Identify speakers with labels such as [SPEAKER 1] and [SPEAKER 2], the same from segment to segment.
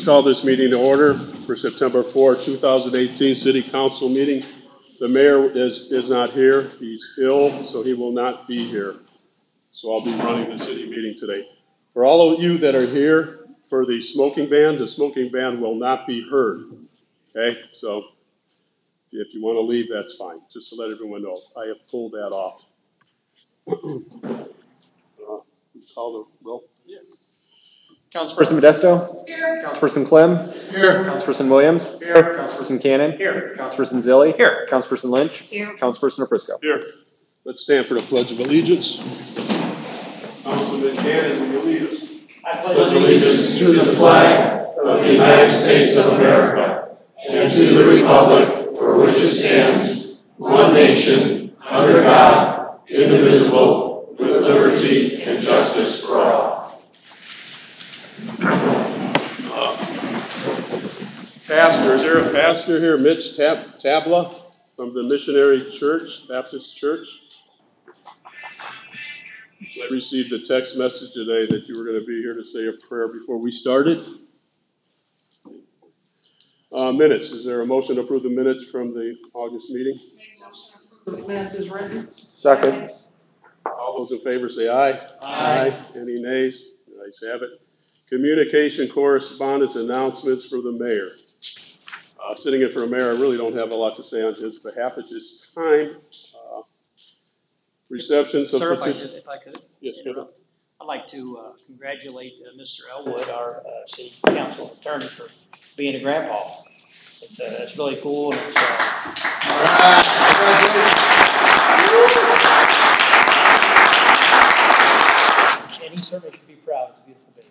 [SPEAKER 1] call this meeting to order for September 4, 2018 City Council meeting. The mayor is not here. He's ill, so he will not be here. So I'll be running the city meeting today. For all of you that are here for the smoking ban will not be heard. Okay, so if you want to leave, that's fine. Just to let everyone know, I have pulled that off. Call the roll.
[SPEAKER 2] Yes. Councilperson Modesto?
[SPEAKER 3] Here.
[SPEAKER 2] Councilperson Clem?
[SPEAKER 3] Here.
[SPEAKER 2] Councilperson Williams? Here. Councilperson Cannon?
[SPEAKER 3] Here.
[SPEAKER 2] Councilperson Zilli?
[SPEAKER 3] Here.
[SPEAKER 2] Councilperson Lynch?
[SPEAKER 3] Here.
[SPEAKER 2] Councilperson Oprisco?
[SPEAKER 1] Here. Let's stand for the Pledge of Allegiance. Councilman Cannon, will you lead us?
[SPEAKER 4] I pledge allegiance to the flag of the United States of America and to the republic for which it stands, one nation, under God, indivisible, with liberty and justice for all.
[SPEAKER 1] Pastor, is there a pastor here, Mitch Tabla from the Missionary Church, Baptist Church? I received a text message today that you were going to be here to say a prayer before we started. Minutes, is there a motion to approve the minutes from the August meeting?
[SPEAKER 3] The minutes is written.
[SPEAKER 2] Second.
[SPEAKER 1] All those in favor say aye. Aye. Any nays? The ayes have it. Communication, correspondence, announcements for the mayor. Sitting in for a mayor, I really don't have a lot to say on his behalf at this time. Receptions of
[SPEAKER 5] Sir,
[SPEAKER 1] petitions.
[SPEAKER 5] if I could
[SPEAKER 1] Yes,
[SPEAKER 5] interrupt. I'd like to congratulate Mr. Elwood, our city council attorney, for being a grandpa. It's really cool. And it's, and he certainly should be proud. It's a beautiful baby.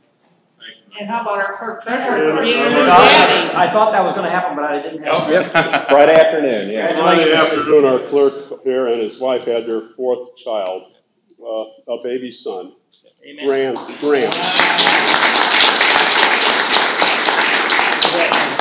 [SPEAKER 3] And how about our clerk treasurer?
[SPEAKER 5] I thought that was going to happen, but I didn't have
[SPEAKER 2] Yep. Friday afternoon, yeah.
[SPEAKER 1] Friday afternoon, our clerk here and his wife had their fourth child, a baby son.
[SPEAKER 5] Amen.
[SPEAKER 1] Grant.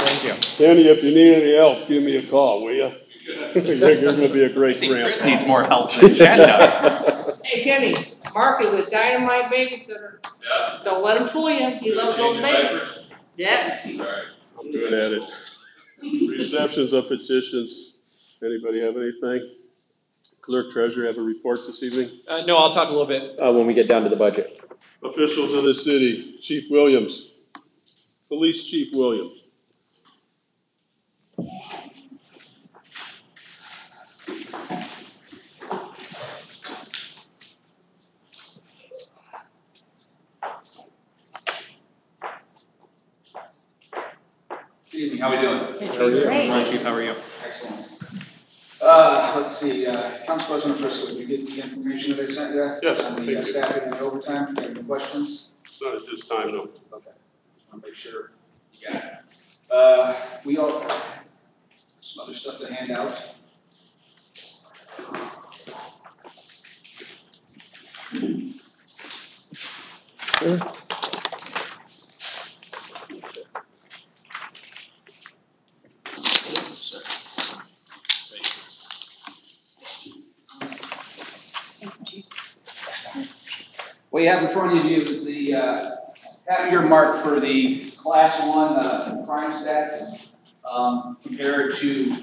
[SPEAKER 2] Thank you.
[SPEAKER 1] Kenny, if you need any help, give me a call, will you? You're going to be a great grandpa.
[SPEAKER 6] Chris needs more help than Jen does.
[SPEAKER 3] Hey, Kenny, Mark is a dynamite babysitter.
[SPEAKER 4] Yeah.
[SPEAKER 3] Don't let him fool you. He loves those babies. Yes.
[SPEAKER 1] I'm good at it. Receptions of petitions. Anybody have anything? Clerk treasurer have a report this evening?
[SPEAKER 2] No, I'll talk a little bit when we get down to the budget.
[SPEAKER 1] Officials of the city. Chief Williams. Police Chief Williams.
[SPEAKER 6] Good evening, how are we doing?
[SPEAKER 3] Great.
[SPEAKER 6] Hi, Chief, how are you? Excellent. Let's see, Council President Oprisco, did you get the information that I sent you?
[SPEAKER 1] Yes,
[SPEAKER 6] On
[SPEAKER 1] thank
[SPEAKER 6] the
[SPEAKER 1] you.
[SPEAKER 6] staffing and overtime, do you have any questions?
[SPEAKER 1] Not at this time, no.
[SPEAKER 6] Okay, just want to make sure you got it. We all, some other stuff to hand out. What you have in front of you is the half-year mark for the Class 1 crime stats compared to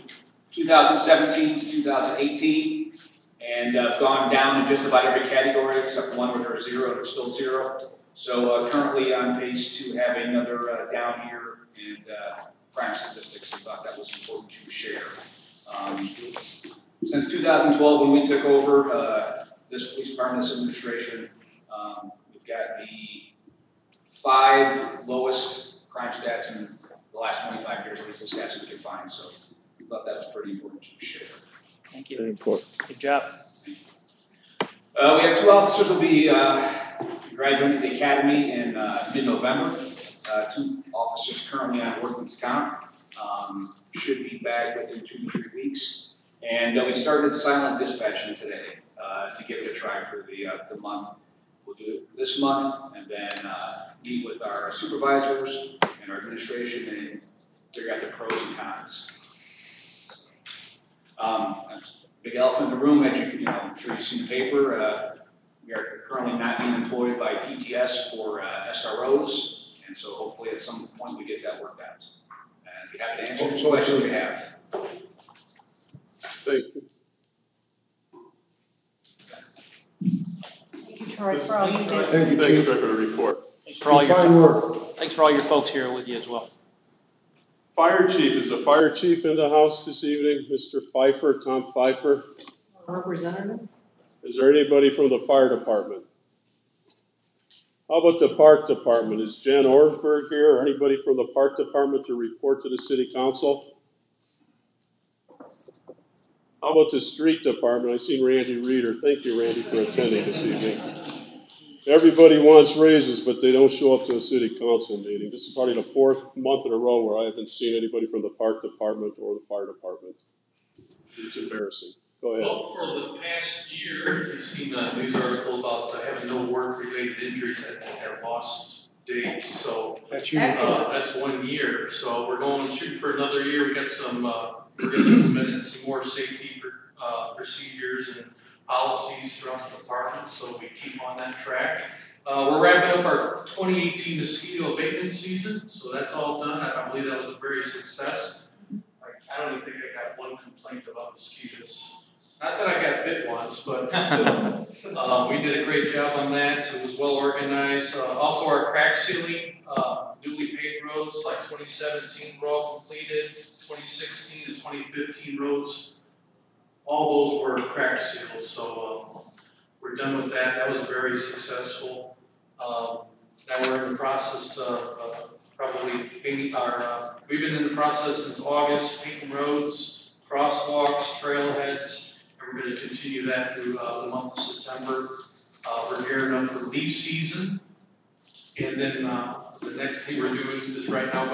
[SPEAKER 6] 2017 to 2018, and gone down in just about every category except one where there's zero, it's still zero. So currently on pace to have another down year in crime statistics. I thought that was important to share. Since 2012, when we took over this police department, this administration, we've got the 5 lowest crime stats in the last 25 years, at least the stats we could find. So we thought that was pretty important to share.
[SPEAKER 5] Thank you.
[SPEAKER 2] Very important.
[SPEAKER 5] Good job.
[SPEAKER 6] We have 2 officers who will be graduating the academy in mid-November. 2 officers currently on workman's comp. Should be back within 2 to 3 weeks. And we started silent dispatching today to give it a try for the month. We'll do it this month and then meet with our supervisors and our administration and figure out the pros and cons. Big elephant in the room, as I'm sure you've seen the paper. We are currently not being employed by PTS for SROs, and so hopefully at some point we get that work happy to answer any questions you have.
[SPEAKER 1] Thank you.
[SPEAKER 3] Thank you, Troy, for all you do.
[SPEAKER 4] Thank you,
[SPEAKER 1] Thank you
[SPEAKER 4] Chief.
[SPEAKER 1] for the report.
[SPEAKER 5] Thanks for all
[SPEAKER 4] Fine
[SPEAKER 5] your,
[SPEAKER 4] work.
[SPEAKER 5] thanks for all your folks here with you as well.
[SPEAKER 1] Fire chief, is the fire chief in the house this evening? Mr. Pfeiffer, Tom Pfeiffer?
[SPEAKER 3] Representative?
[SPEAKER 1] Is there anybody from the fire department? How about the park department? Is Jen Orenberg here or anybody from the park department to report to the city council? How about the street department? I seen Randy Reeder. Thank you, Randy, for attending this evening. Everybody wants raises, but they don't show up to a city council meeting. This is probably the 4th month in a row where I haven't seen anybody from the park department or the fire department. It's embarrassing. Go ahead.
[SPEAKER 7] Well, for the past year, you've seen a news article about having no work-related injuries at lost days. So
[SPEAKER 4] That's you.
[SPEAKER 7] that's 1 year. So we're going to shoot for another year. We got some. We're going to implement some more safety procedures and policies throughout the department, so we keep on that track. We're wrapping up our 2018 mosquito abatement season, so that's all done. I believe that was a very success. I don't even think I got one complaint about mosquitoes. Not that I got bit once, but still, we did a great job on that. It was well organized. Also, our crack sealing, newly paved roads like 2017 were all completed. 2016 and 2015 roads, all those were crack seals. So we're done with that. That was very successful. Now we're in the process of probably painting our. We've been in the process since August, painting roads, crosswalks, trailheads. We're going to continue that through the month of September. We're gearing up for leaf season. And then the next thing we're doing is right now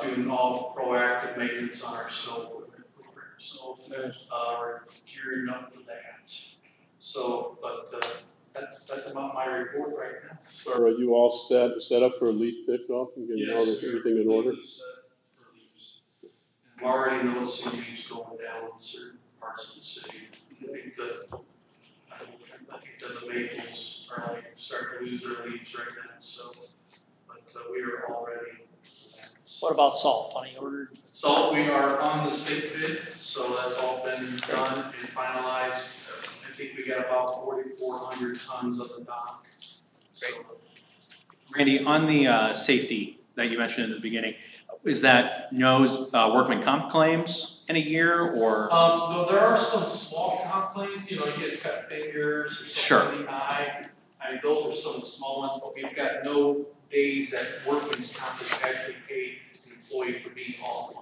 [SPEAKER 7] doing all proactive maintenance on our snow equipment program. So we're gearing up for that. So, but that's about my report right now.
[SPEAKER 1] So are you all set up for a leaf pickoff and getting everything in order?
[SPEAKER 7] I'm already noticing leaves going down in certain parts of the city. I think that the maples are like starting to lose their leaves right now. So, but we are all ready.
[SPEAKER 5] What about salt? Plenty ordered?
[SPEAKER 7] Salt, we are on the state bid, so that's all been done and finalized. I think we got about 4,400 tons of the dock. So,
[SPEAKER 2] Randy, on the safety that you mentioned at the beginning, is that workman comp claims in a year, or?
[SPEAKER 7] Though there are some small comp claims, you get cut fingers or something in the eye. I mean, those are some of the small ones, but we've got no days that workman's comp is actually paid an employee for being off.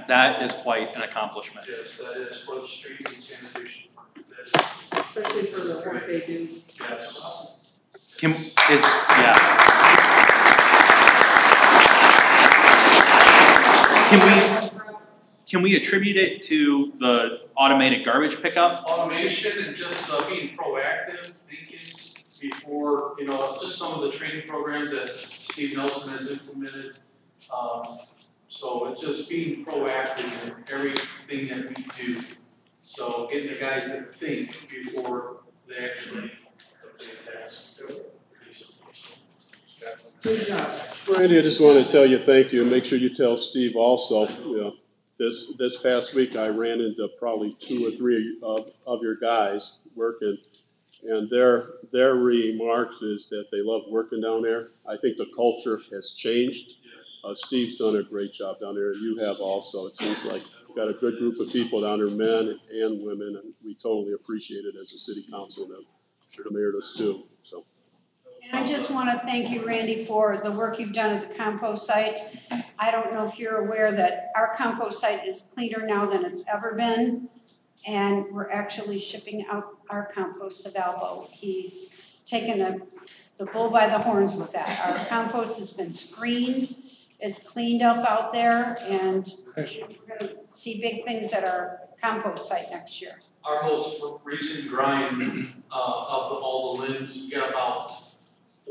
[SPEAKER 2] That is quite an accomplishment.
[SPEAKER 7] Yes, that is for the street and sanitation.
[SPEAKER 3] Especially for the work they do.
[SPEAKER 7] Yes. Awesome.
[SPEAKER 2] Can we attribute it to the automated garbage pickup?
[SPEAKER 7] Automation and just being proactive, thinking before, just some of the training programs that Steve Nelson has implemented. So it's just being proactive in everything that we do. So getting the guys to think before they actually complete a task.
[SPEAKER 3] Good job.
[SPEAKER 1] Randy, I just want to tell you thank you, and make sure you tell Steve also. This past week I ran into probably 2 or 3 of your guys working, and their remarks is that they love working down there. I think the culture has changed. Steve's done a great job down there, and you have also. It seems like you've got a good group of people down there, men and women, and we totally appreciate it as a city council, and I'm sure the mayor does too. So.
[SPEAKER 8] And I just want to thank you, Randy, for the work you've done at the compost site. I don't know if you're aware that our compost site is cleaner now than it's ever been, and we're actually shipping out our compost to Valvo. He's taken the bull by the horns with that. Our compost has been screened. It's cleaned up out there, and we're going to see big things at our compost site next year.
[SPEAKER 7] Our most recent grind of all the limbs, we got about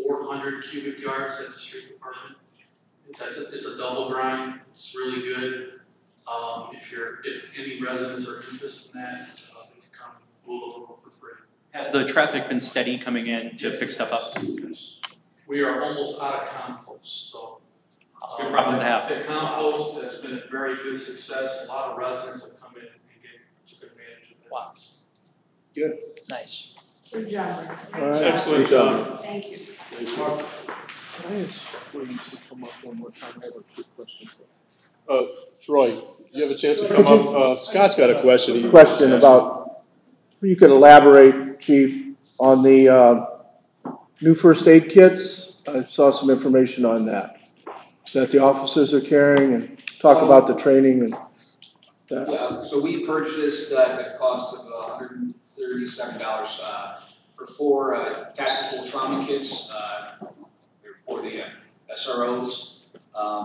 [SPEAKER 7] 400 cubic yards at the street department. It's a double grind. It's really good. If any residents are interested in that, they can come. We'll look for free.
[SPEAKER 2] Has the traffic been steady coming in to pick stuff up?
[SPEAKER 7] We are almost out of compost, so
[SPEAKER 2] It's a good problem to have.
[SPEAKER 7] The compost has been a very good success. A lot of residents have come in and took advantage of that.
[SPEAKER 5] Wow.
[SPEAKER 4] Good.
[SPEAKER 5] Nice.
[SPEAKER 3] Good job.
[SPEAKER 4] All right.
[SPEAKER 1] Excellent job.
[SPEAKER 8] Thank you.
[SPEAKER 4] Can I ask William to come up one more time? I have a quick question.
[SPEAKER 1] Troy, do you have a chance to come up? Scott's got a question.
[SPEAKER 4] Question about, if you could elaborate, Chief, on the new first aid kits. I saw some information on that the officers are carrying, and talk about the training and that.
[SPEAKER 6] Yeah, so we purchased at the cost of $137 for 4 tactical trauma kits. They're for the SROs.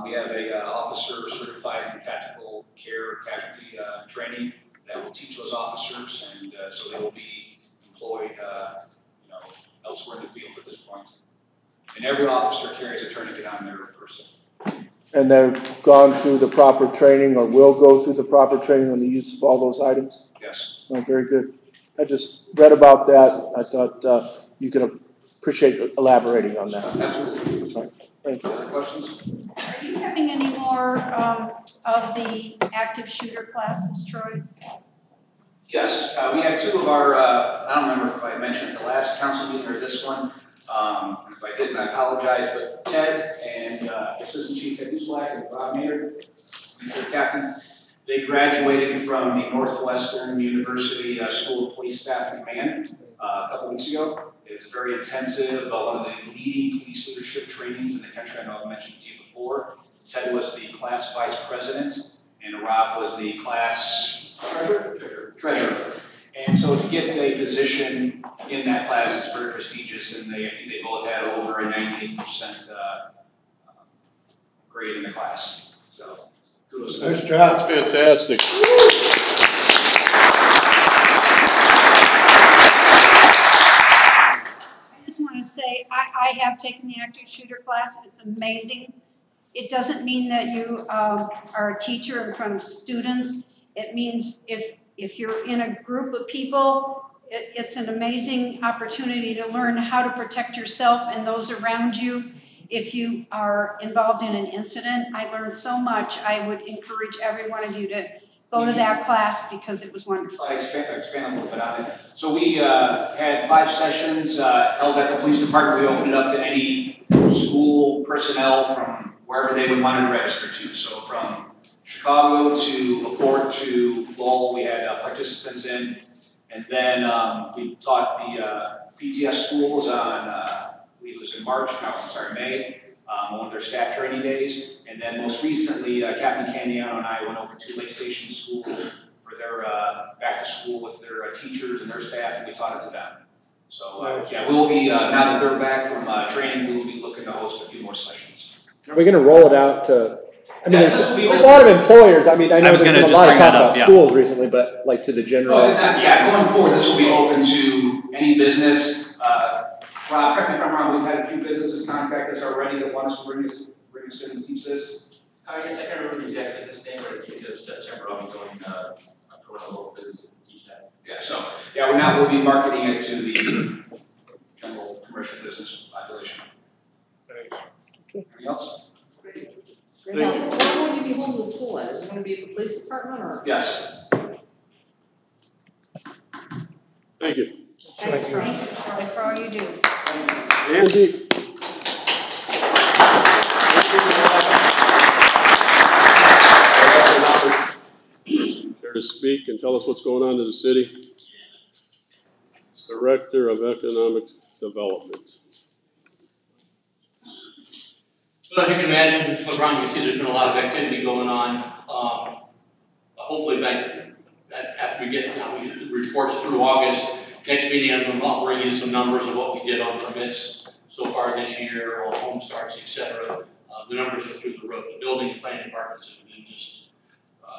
[SPEAKER 6] We have a officer certified in tactical care casualty training that will teach those officers, and so they will be employed elsewhere in the field at this point. And every officer carries a tourniquet on their person.
[SPEAKER 4] And they've gone through the proper training, or will go through the proper training on the use of all those items?
[SPEAKER 6] Yes.
[SPEAKER 4] Oh, very good. I just read about that. I thought you could appreciate elaborating on that.
[SPEAKER 6] Absolutely.
[SPEAKER 4] Right. Thank you.
[SPEAKER 6] Other questions?
[SPEAKER 8] Are you having any more of the active shooter classes, Troy?
[SPEAKER 6] Yes, we had 2 of our, I don't remember if I mentioned at the last council meeting or this one. If I didn't, I apologize, but Ted and Assistant Chief Ted Duswak and Rob Maynard, Captain, they graduated from the Northwestern University School of Police Staff Command a couple weeks ago. It was very intensive, one of the leading police leadership trainings in the country. I know I've mentioned it to you before. Ted was the class vice president, and Rob was the class treasurer. And so to get a position in that class is very prestigious, and they both had over a 98% grade in the class. So kudos to them.
[SPEAKER 4] Nice job.
[SPEAKER 1] That's fantastic.
[SPEAKER 8] I just want to say, I have taken the active shooter class. It's amazing. It doesn't mean that you are a teacher in front of students. It means if you're in a group of people, it's an amazing opportunity to learn how to protect yourself and those around you. If you are involved in an incident, I learned so much. I would encourage every one of you to go to that class because it was wonderful.
[SPEAKER 6] I expand a little bit on it. So we had 5 sessions held at the police department. We opened it up to any school personnel from wherever they would want to register to. So from Chicago to LaPorte to Lowell, we had participants in. And then we taught the PTS schools on, I believe it was in May, one of their staff training days. And then most recently, Captain Caniano and I went over to Lake Station School for their back to school with their teachers and their staff, and we taught it to them. So yeah, we will be, now that they're back from training, we will be looking to host a few more sessions.
[SPEAKER 9] Are we going to roll it out to, I mean,
[SPEAKER 6] Yes,
[SPEAKER 9] there's a lot of employers, I mean, I know there's been a lot of talk about
[SPEAKER 2] yeah.
[SPEAKER 9] schools recently, but like to the general.
[SPEAKER 6] Yeah, going forward, this will be open to any business. Rob, correct me if I'm wrong, we've had a few businesses contact us already that want us to bring us in and teach this.
[SPEAKER 10] Yes, I can't remember the exact business name, but I think it's September, I'll be going to one of the local businesses to teach that.
[SPEAKER 6] Yeah, so, yeah, we'll be marketing it to the general commercial business population. Anything else?
[SPEAKER 3] Great.
[SPEAKER 1] Thank
[SPEAKER 3] Now,
[SPEAKER 1] you.
[SPEAKER 3] where will you be holding the school at? Is it going to be at the police department or?
[SPEAKER 6] Yes.
[SPEAKER 1] Thank you.
[SPEAKER 8] Thank you, Charlie, for all you do.
[SPEAKER 1] Andy. Care to speak and tell us what's going on in the city? Director of Economic Development.
[SPEAKER 10] So as you can imagine, LeBron, you can see there's been a lot of activity going on. Hopefully after we get the reports through August, next meeting I'm going to bring you some numbers of what we did on permits so far this year, on home starts, etc. The numbers are through the roof. The building and planning departments have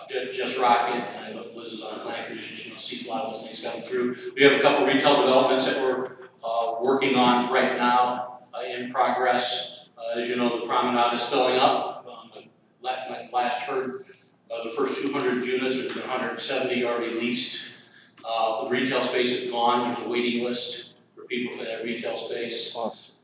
[SPEAKER 10] been just rocking. And I know Liz is on the planning commission, she sees a lot of those things coming through. We have a couple of retail developments that we're working on right now, in progress. As you know, the promenade is filling up. My last heard the first 200 units, there's been 170 already leased. The retail space is gone. There's a waiting list for people for that retail space. Awesome.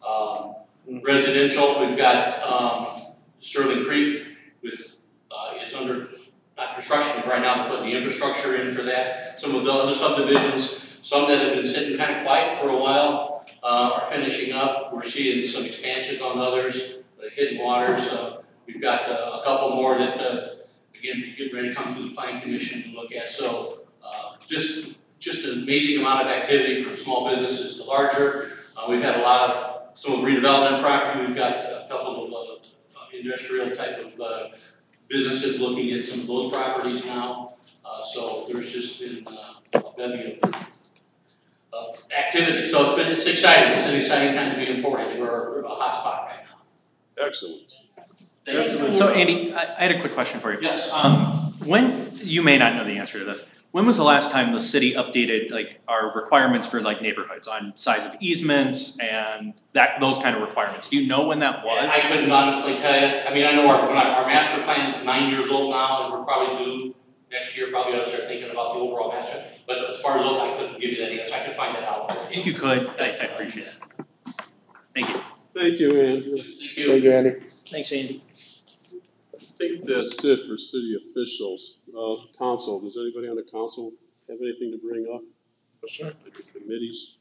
[SPEAKER 10] Residential, we've got Sterling Creek is under, not construction right now, but the infrastructure in for that. Some of the other subdivisions, some that have been sitting kind of quiet for a while, are finishing up. We're seeing some expansions on others, the hidden waters. We've got a couple more that, again, get ready to come through the Planning Commission to look at. So just an amazing amount of activity from small businesses to larger. We've had a lot of some redevelopment property. We've got a couple of industrial type of businesses looking at some of those properties now. So there's just been a bevy of activity. So it's exciting. It's an exciting time to be in Portage. We're a hot spot right now.
[SPEAKER 1] Excellent.
[SPEAKER 10] Excellent.
[SPEAKER 2] So Andy, I had a quick question for you.
[SPEAKER 10] Yes.
[SPEAKER 2] When, you may not know the answer to this, when was the last time the city updated like our requirements for like neighborhoods on size of easements and those kind of requirements? Do you know when that was?
[SPEAKER 10] I couldn't honestly tell you. I mean, I know our master plan is 9 years old now, and we're probably due next year. Probably ought to start thinking about the overall master. But as far as those, I couldn't give you that answer. I could find that out for you.
[SPEAKER 2] If you could, I appreciate it. Thank you.
[SPEAKER 1] Thank you, Andrew.
[SPEAKER 10] Thank you.
[SPEAKER 9] Thank you, Andy.
[SPEAKER 5] Thanks, Andy.
[SPEAKER 1] I think that's it for city officials. Council, does anybody on the council have anything to bring up?
[SPEAKER 4] Sure.
[SPEAKER 1] Committees?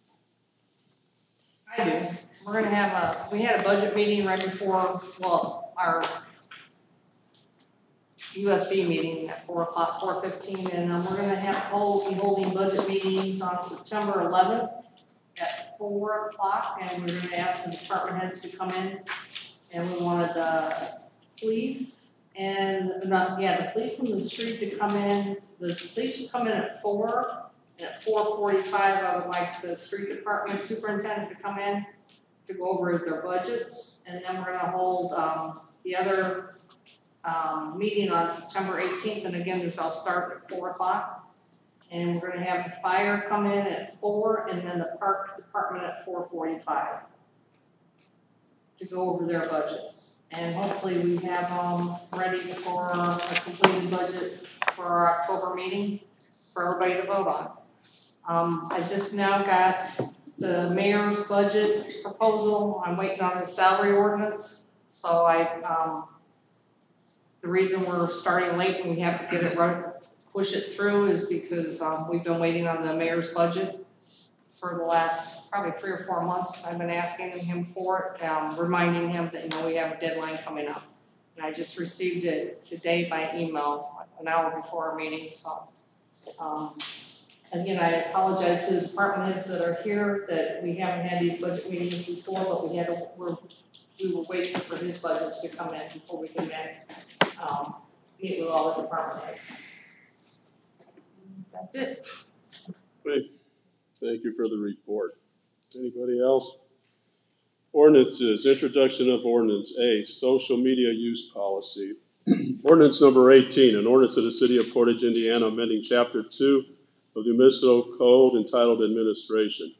[SPEAKER 3] I do. We're gonna have we had a budget meeting right before, well, our USB meeting at 4 o'clock, 4:15, and we're gonna be holding budget meetings on September 11th at 4 o'clock, and we're gonna ask the department heads to come in, and we wanted the police and, the police and the street to come in. The police will come in at 4, and at 4:45, I would like the street department superintendent to come in to go over their budgets, and then we're gonna hold the other meeting on September 18th, and again, this all start at 4 o'clock. And we're gonna have the fire come in at 4, and then the park department at 4:45 to go over their budgets. And hopefully we have them ready for a completed budget for our October meeting for everybody to vote on. I just now got the mayor's budget proposal. I'm waiting on the salary ordinance. So the reason we're starting late and we have to get it right, push it through is because we've been waiting on the mayor's budget for the last probably 3 or 4 months. I've been asking him for it, reminding him that we have a deadline coming up. And I just received it today by email, an hour before our meeting. So again, I apologize to the department heads that are here that we haven't had these budget meetings before, but we were waiting for his budgets to come in before we could meet with all the department heads. That's it.
[SPEAKER 1] Great. Thank you for the report. Anybody else? Ordinances, introduction of ordinance A, social media use policy. Ordinance number 18, an ordinance of the city of Portage, Indiana, amending chapter 2 of the municipal code entitled administration.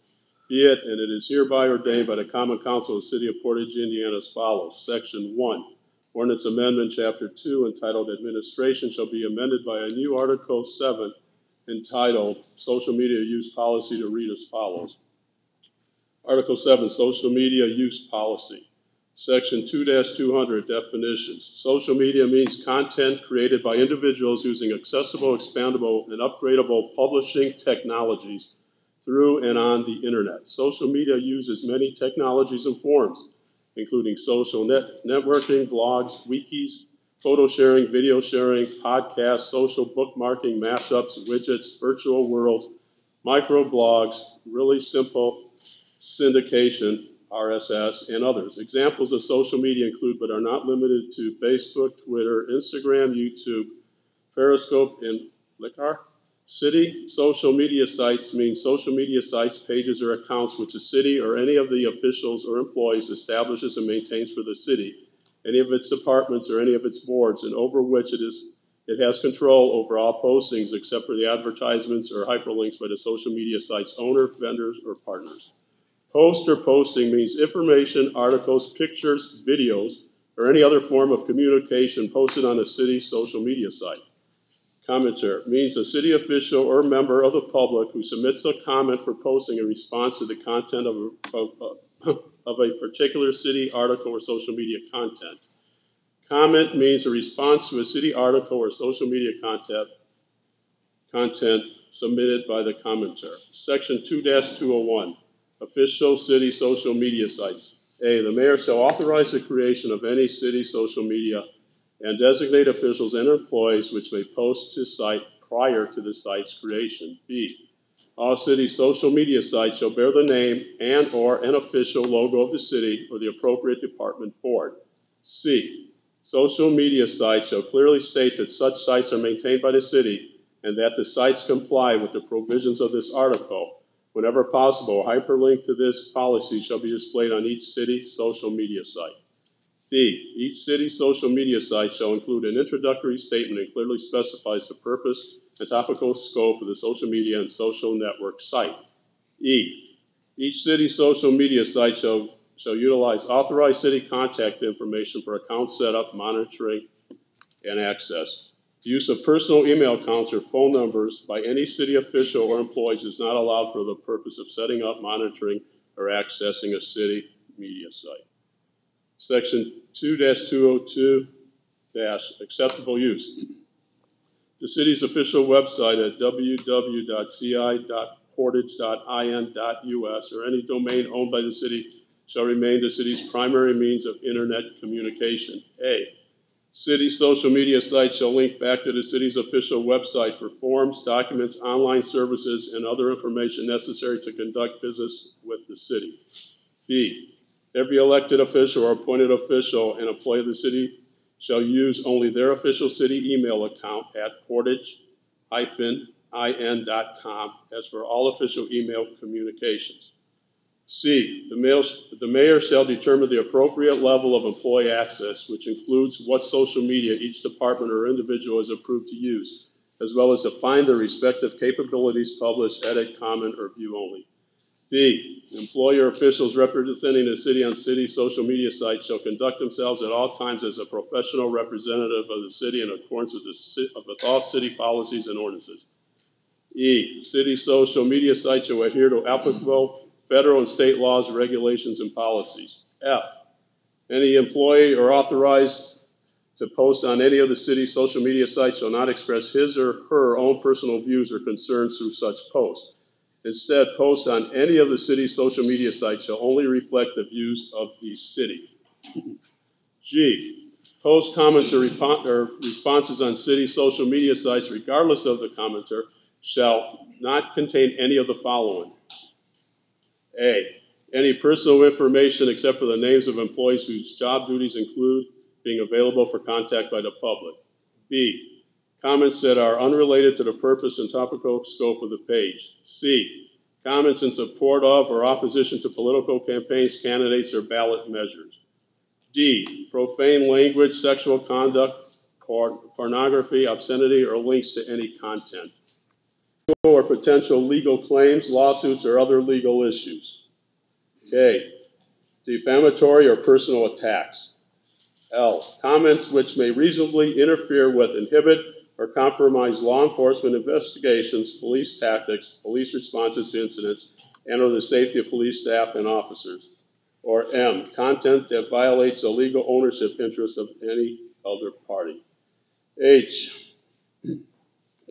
[SPEAKER 1] Be it, and it is hereby ordained by the common council of the city of Portage, Indiana as follows. Section 1, ordinance amendment chapter 2 entitled administration shall be amended by a new article 7 entitled social media use policy to read as follows. Article 7, social media use policy. Section 2-200, definitions. Social media means content created by individuals using accessible, expandable, and upgradable publishing technologies through and on the internet. Social media uses many technologies and forms, including social networking, blogs, wikis, photo sharing, video sharing, podcasts, social bookmarking, mashups, widgets, virtual worlds, microblogs, really simple syndication, RSS, and others. Examples of social media include, but are not limited to, Facebook, Twitter, Instagram, YouTube, Periscope, and Flickr. City social media sites mean social media sites, pages, or accounts which a city or any of the officials or employees establishes and maintains for the city, any of its departments or any of its boards, and over which it has control over all postings except for the advertisements or hyperlinks by the social media site's owner, vendors, or partners. Post or posting means information, articles, pictures, videos, or any other form of communication posted on a city's social media site. Commenter means a city official or member of the public who submits a comment for posting in response to the content of a particular city article or social media content. comment means a response to a city article or social media content submitted by the commenter. Section 2-201, official city social media sites. A, the mayor shall authorize the creation of any city social media and designate officials and employees which may post to site prior to the site's creation. B, all city social media sites shall bear the name and or an official logo of the city or the appropriate department board. C, social media sites shall clearly state that such sites are maintained by the city and that the sites comply with the provisions of this article. Whenever possible, a hyperlink to this policy shall be displayed on each city social media site. D, each city social media site shall include an introductory statement and clearly specifies the purpose and topical scope of the social media and social network site. E, each city social media site shall utilize authorized city contact information for account setup, monitoring, and access. The use of personal email accounts or phone numbers by any city official or employees is not allowed for the purpose of setting up, monitoring, or accessing a city media site. Section 2-202 acceptable use. The city's official website at www.ci.portage.in.us or any domain owned by the city shall remain the city's primary means of internet communication. A, city social media sites shall link back to the city's official website for forms, documents, online services, and other information necessary to conduct business with the city. B, every elected official or appointed official and employee of the city shall use only their official city email account at portage-in.com as for all official email communications. C, the mayor shall determine the appropriate level of employee access, which includes what social media each department or individual is approved to use, as well as define their respective capabilities, publish, edit, comment, or view only. D, employer officials representing the city on city social media sites shall conduct themselves at all times as a professional representative of the city in accordance with all city policies and ordinances. E, city social media sites shall adhere to applicable federal and state laws, regulations, and policies. F, any employee or authorized to post on any of the city's social media sites shall not express his or her own personal views or concerns through such posts. Instead, posts on any of the city's social media sites shall only reflect the views of the city. G, post comments or responses on city social media sites, regardless of the commenter, shall not contain any of the following. A, any personal information except for the names of employees whose job duties include being available for contact by the public. B, comments that are unrelated to the purpose and topical scope of the page. C, comments in support of or opposition to political campaigns, candidates, or ballot measures. D, profane language, sexual conduct, pornography, obscenity, or links to any content. Or potential legal claims, lawsuits, or other legal issues. K, defamatory or personal attacks. L, comments which may reasonably interfere with, inhibit, or compromise law enforcement investigations, police tactics, police responses to incidents, and or the safety of police staff and officers. Or M, content that violates the legal ownership interests of any other party. H,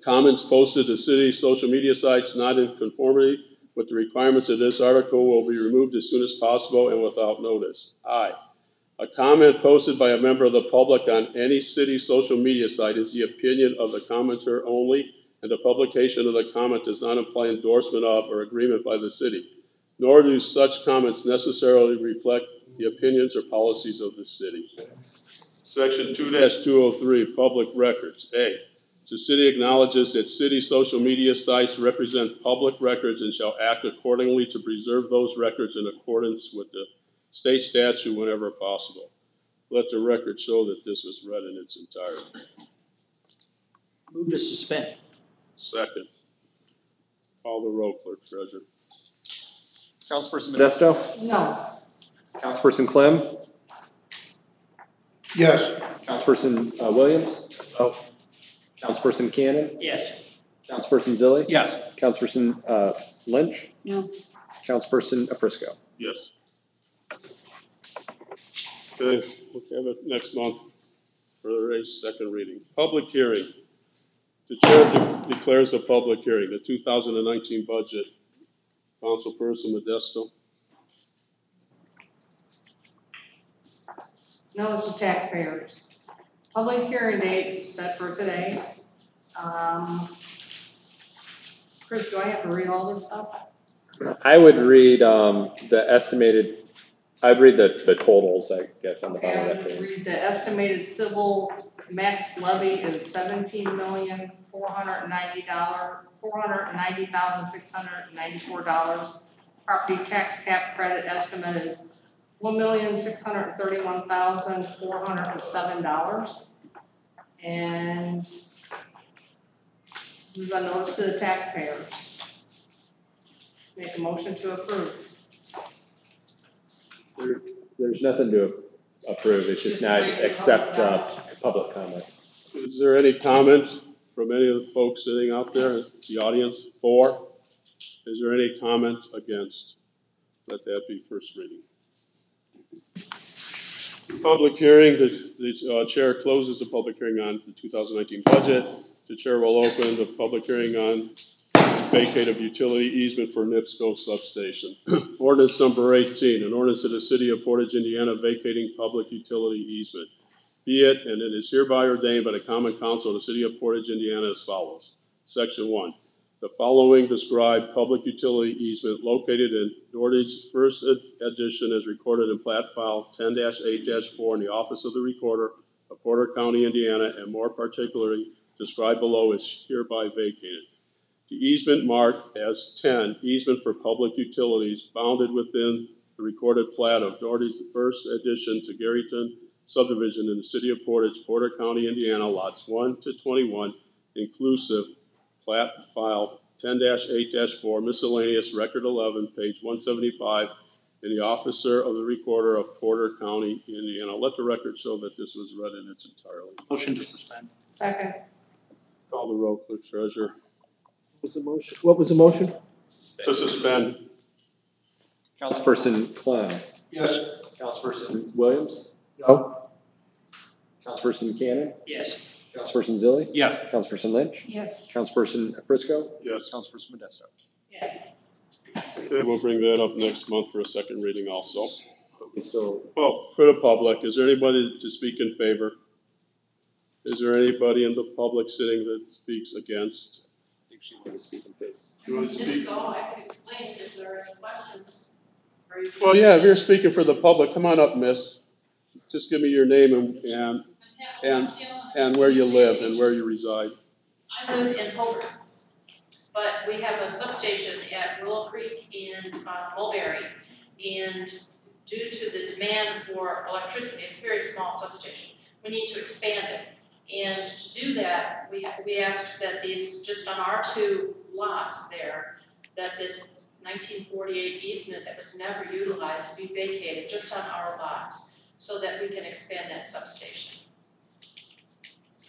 [SPEAKER 1] comments posted to city social media sites not in conformity with the requirements of this article will be removed as soon as possible and without notice. I, a comment posted by a member of the public on any city social media site is the opinion of the commenter only, and the publication of the comment does not imply endorsement of or agreement by the city, nor do such comments necessarily reflect the opinions or policies of the city. Section 2-203, public records. A, the city acknowledges that city social media sites represent public records and shall act accordingly to preserve those records in accordance with the state statute whenever possible. Let the record show that this was read in its entirety.
[SPEAKER 5] Move to suspend.
[SPEAKER 1] Second. Call the roll, clerk treasurer.
[SPEAKER 9] Councilperson Modesto?
[SPEAKER 3] No.
[SPEAKER 9] Councilperson Clem?
[SPEAKER 4] Yes.
[SPEAKER 9] Councilperson Williams? No. Councilperson Cannon?
[SPEAKER 5] Yes.
[SPEAKER 9] Councilperson Zilli?
[SPEAKER 2] Yes.
[SPEAKER 9] Councilperson Lynch?
[SPEAKER 8] No.
[SPEAKER 9] Councilperson Aprisco?
[SPEAKER 1] Yes. Okay, we'll have it next month. for a second reading. Public hearing. The chair declares a public hearing, the 2019 budget. Councilperson Modesto.
[SPEAKER 3] Notice to taxpayers. Public hearing date set for today. Chris, do I have to read all this stuff?
[SPEAKER 9] I would read the estimated, I'd read the totals, I guess, on the bottom of that
[SPEAKER 3] Okay, I
[SPEAKER 9] page.
[SPEAKER 3] would read the estimated civil max levy is $17,490,694. Property tax cap credit estimate is $1,631,407. And this is a notice to the taxpayers. Make a motion to approve.
[SPEAKER 9] There's nothing to approve, it's just not accept public comment.
[SPEAKER 1] Is there any comment from any of the folks sitting out there in the audience for? Is there any comment against? Let that be first reading. Public hearing, the chair closes the public hearing on the 2019 budget. The chair will open the public hearing on vacate of utility easement for NIPSCO substation. Ordinance number 18, an ordinance of the city of Portage, Indiana, vacating public utility easement. Be it, and it is hereby ordained by the Common Council of the city of Portage, Indiana, as follows. Section 1. The following described public utility easement located in Portage First Edition as recorded in plat file 10-8-4 in the office of the recorder of Porter County, Indiana, and more particularly described below is hereby vacated. The easement marked as 10, easement for public utilities, bounded within the recorded plat of Doherty's First Edition to Garrison subdivision in the city of Portage, Porter County, Indiana, lots 1 to 21, inclusive, plat file 10-8-4, miscellaneous, record 11, page 175, in the officer of the recorder of Porter County, Indiana. Let the record show that this was read in its entirety.
[SPEAKER 2] Motion to suspend.
[SPEAKER 3] Second.
[SPEAKER 1] Call the roll, clerk treasurer.
[SPEAKER 11] What was the motion?
[SPEAKER 1] To suspend.
[SPEAKER 9] Councilperson Clem.
[SPEAKER 4] Yes.
[SPEAKER 9] Councilperson Williams.
[SPEAKER 11] No.
[SPEAKER 9] Councilperson Cannon.
[SPEAKER 5] Yes.
[SPEAKER 9] Councilperson Zilli.
[SPEAKER 2] Yes.
[SPEAKER 9] Councilperson Lynch.
[SPEAKER 3] Yes.
[SPEAKER 9] Councilperson Prisco.
[SPEAKER 1] Yes.
[SPEAKER 9] Councilperson Modesto.
[SPEAKER 3] Yes.
[SPEAKER 1] Okay, we'll bring that up next month for a second reading also.
[SPEAKER 9] So,
[SPEAKER 1] Well, for the public, is there anybody to speak in favor? Is there anybody in the public sitting that speaks against?
[SPEAKER 9] I think she wanted to speak in favor.
[SPEAKER 1] You want to speak?
[SPEAKER 12] I can explain if there are any questions.
[SPEAKER 1] Well, yeah, if you're speaking for the public, come on up, miss. Just give me your name and where you live and where you reside.
[SPEAKER 12] I live in Hobart, but we have a substation at Willow Creek in Mulberry, and due to the demand for electricity, it's a very small substation. We need to expand it, and to do that, we asked that these, just on our 2 lots there, that this 1948 easement that was never utilized be vacated just on our lots, so that we can expand that substation.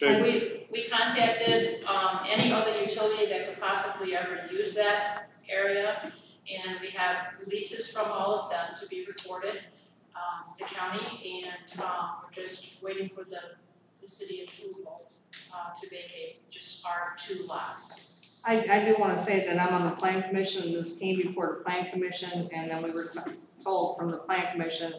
[SPEAKER 1] Okay.
[SPEAKER 12] And we contacted any other utility that could possibly ever use that area, and we have leases from all of them to be recorded, the county, and we're just waiting for the city approval to vacate just our 2 lots.
[SPEAKER 3] I do want to say that I'm on the plan commission, and this came before the plan commission, and then we were told from the plan commission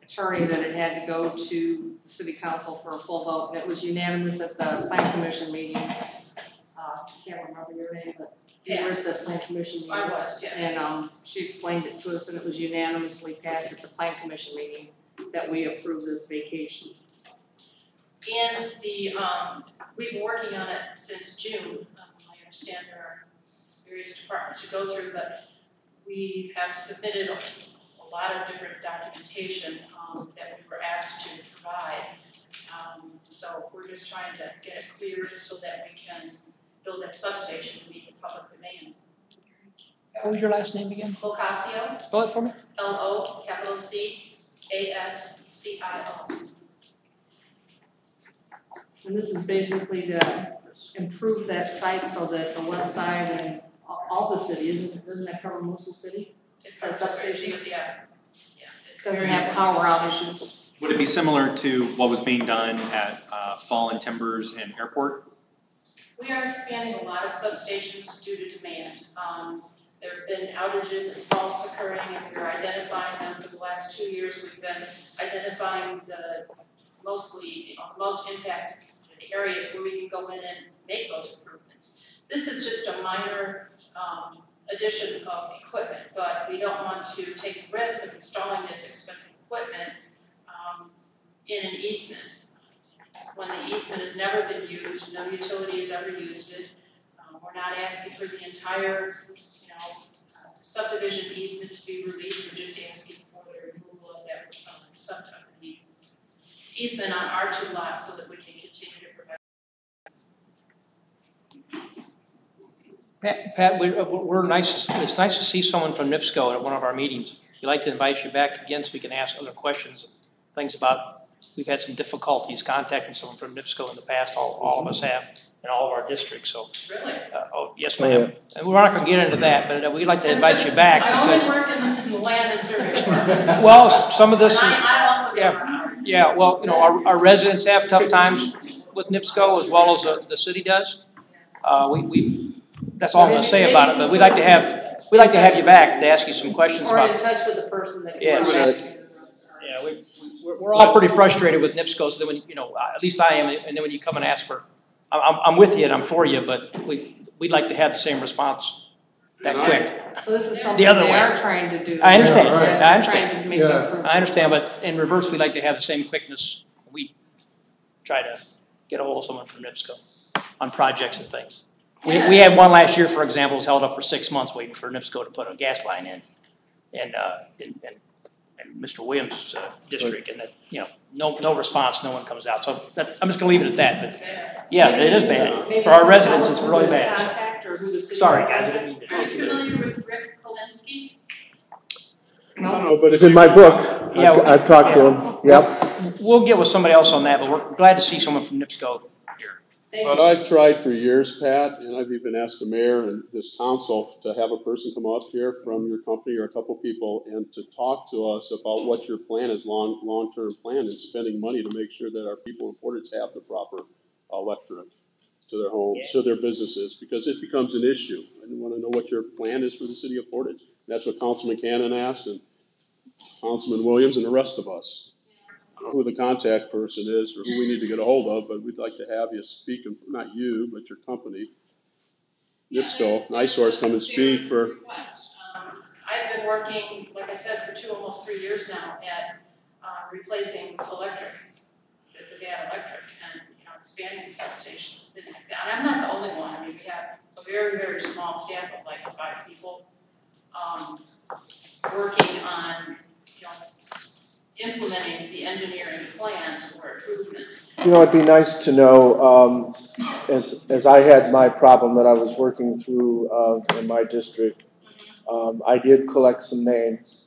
[SPEAKER 3] attorney that it had to go to the city council for a full vote, and it was unanimous at the plan commission meeting. I can't remember your name, but you were at the plan commission meeting.
[SPEAKER 12] I was, yes.
[SPEAKER 3] And she explained it to us, and it was unanimously passed at the plan commission meeting that we approved this vacation.
[SPEAKER 12] And we've been working on it since June. I understand there are various departments to go through, but we have submitted a lot of different documentation that we were asked to provide. So we're just trying to get it cleared so that we can build that substation to meet the public demand.
[SPEAKER 5] What was your last name again?
[SPEAKER 12] Locascio,
[SPEAKER 5] Spell it for me.
[SPEAKER 12] LOCASCIO.
[SPEAKER 3] And this is basically to improve that site so that the west side and all the city, doesn't that cover most of the city? That substation?
[SPEAKER 12] Yeah.
[SPEAKER 3] Doesn't have power outages.
[SPEAKER 2] Would it be similar to what was being done at Fallen Timbers and Airport?
[SPEAKER 12] We are expanding a lot of substations due to demand. There have been outages and faults occurring, and we're identifying them. For the last 2 years, we've been identifying the most impacted areas where we can go in and make those improvements. This is just a minor addition of equipment, but we don't want to take the risk of installing this expensive equipment in an easement. When the easement has never been used, no utility has ever used it. We're not asking for the entire, subdivision easement to be released. We're just asking for the removal of that the easement on our 2 lots so that we can continue to provide.
[SPEAKER 5] Pat, we're nice. It's nice to see someone from NIPSCO at one of our meetings. We'd like to invite you back again so we can ask other questions, things about. We've had some difficulties contacting someone from NIPSCO in the past. All of us have in all of our districts. So.
[SPEAKER 12] Really?
[SPEAKER 5] Oh yes, ma'am. And we're not going to get into that, but we'd like to invite you back.
[SPEAKER 12] I only work in the land and survey department.
[SPEAKER 5] Well, some of this.
[SPEAKER 12] I also
[SPEAKER 5] yeah. Well, our residents have tough times with NIPSCO as well as the city does. That's all I'm going to say about it. But we'd like to have you back to ask you some questions
[SPEAKER 3] or
[SPEAKER 5] about.
[SPEAKER 3] in touch with the person that.
[SPEAKER 5] We're all pretty frustrated with NIPSCO. So then when at least I am, and then when you come and ask for, I'm with you and I'm for you, but we'd like to have the same response that quick.
[SPEAKER 3] So this is something
[SPEAKER 5] the other
[SPEAKER 3] they
[SPEAKER 5] way.
[SPEAKER 3] are trying to do.
[SPEAKER 5] I understand.
[SPEAKER 3] Yeah, right.
[SPEAKER 5] I understand.
[SPEAKER 3] Trying to make improvements.
[SPEAKER 5] I understand, but in reverse, we'd like to have the same quickness. We try to get a hold of someone from NIPSCO on projects and things. We had one last year, for example, was held up for 6 months waiting for NIPSCO to put a gas line in Mr. Williams' district, and no response, no one comes out. So I'm just going to leave it at that. But yeah, it is bad for our residents. It's really bad. Sorry, guys. I didn't mean to.
[SPEAKER 12] Are you familiar with Rick Kolinsky?
[SPEAKER 1] No, but
[SPEAKER 11] It's in my book.
[SPEAKER 5] Yeah,
[SPEAKER 11] I've talked to him. Yep.
[SPEAKER 5] We'll get with somebody else on that, but we're glad to see someone from NIPSCO here.
[SPEAKER 1] But I've tried for years, Pat, and I've even asked the mayor and his council to have a person come up here from your company or a couple people and to talk to us about what your plan is, long-term plan, and spending money to make sure that our people in Portage have the proper electric to their homes, to their businesses, because it becomes an issue. I want to know what your plan is for the city of Portage. And that's what Councilman Cannon asked, and Councilman Williams, and the rest of us. Who the contact person is or who we need to get a hold of, but we'd like to have you speak, not you, but your company, NIPSCO, NiSource, come and speak for.
[SPEAKER 12] I've been working, like I said, for almost 3 years now at replacing electric, the bad electric, and expanding the substations and things like that. And I'm not the only one. I mean, we have a very, very small staff of like 5 people working on, implementing the engineering plans for improvements.
[SPEAKER 11] It'd be nice to know, as I had my problem that I was working through in my district, I did collect some names.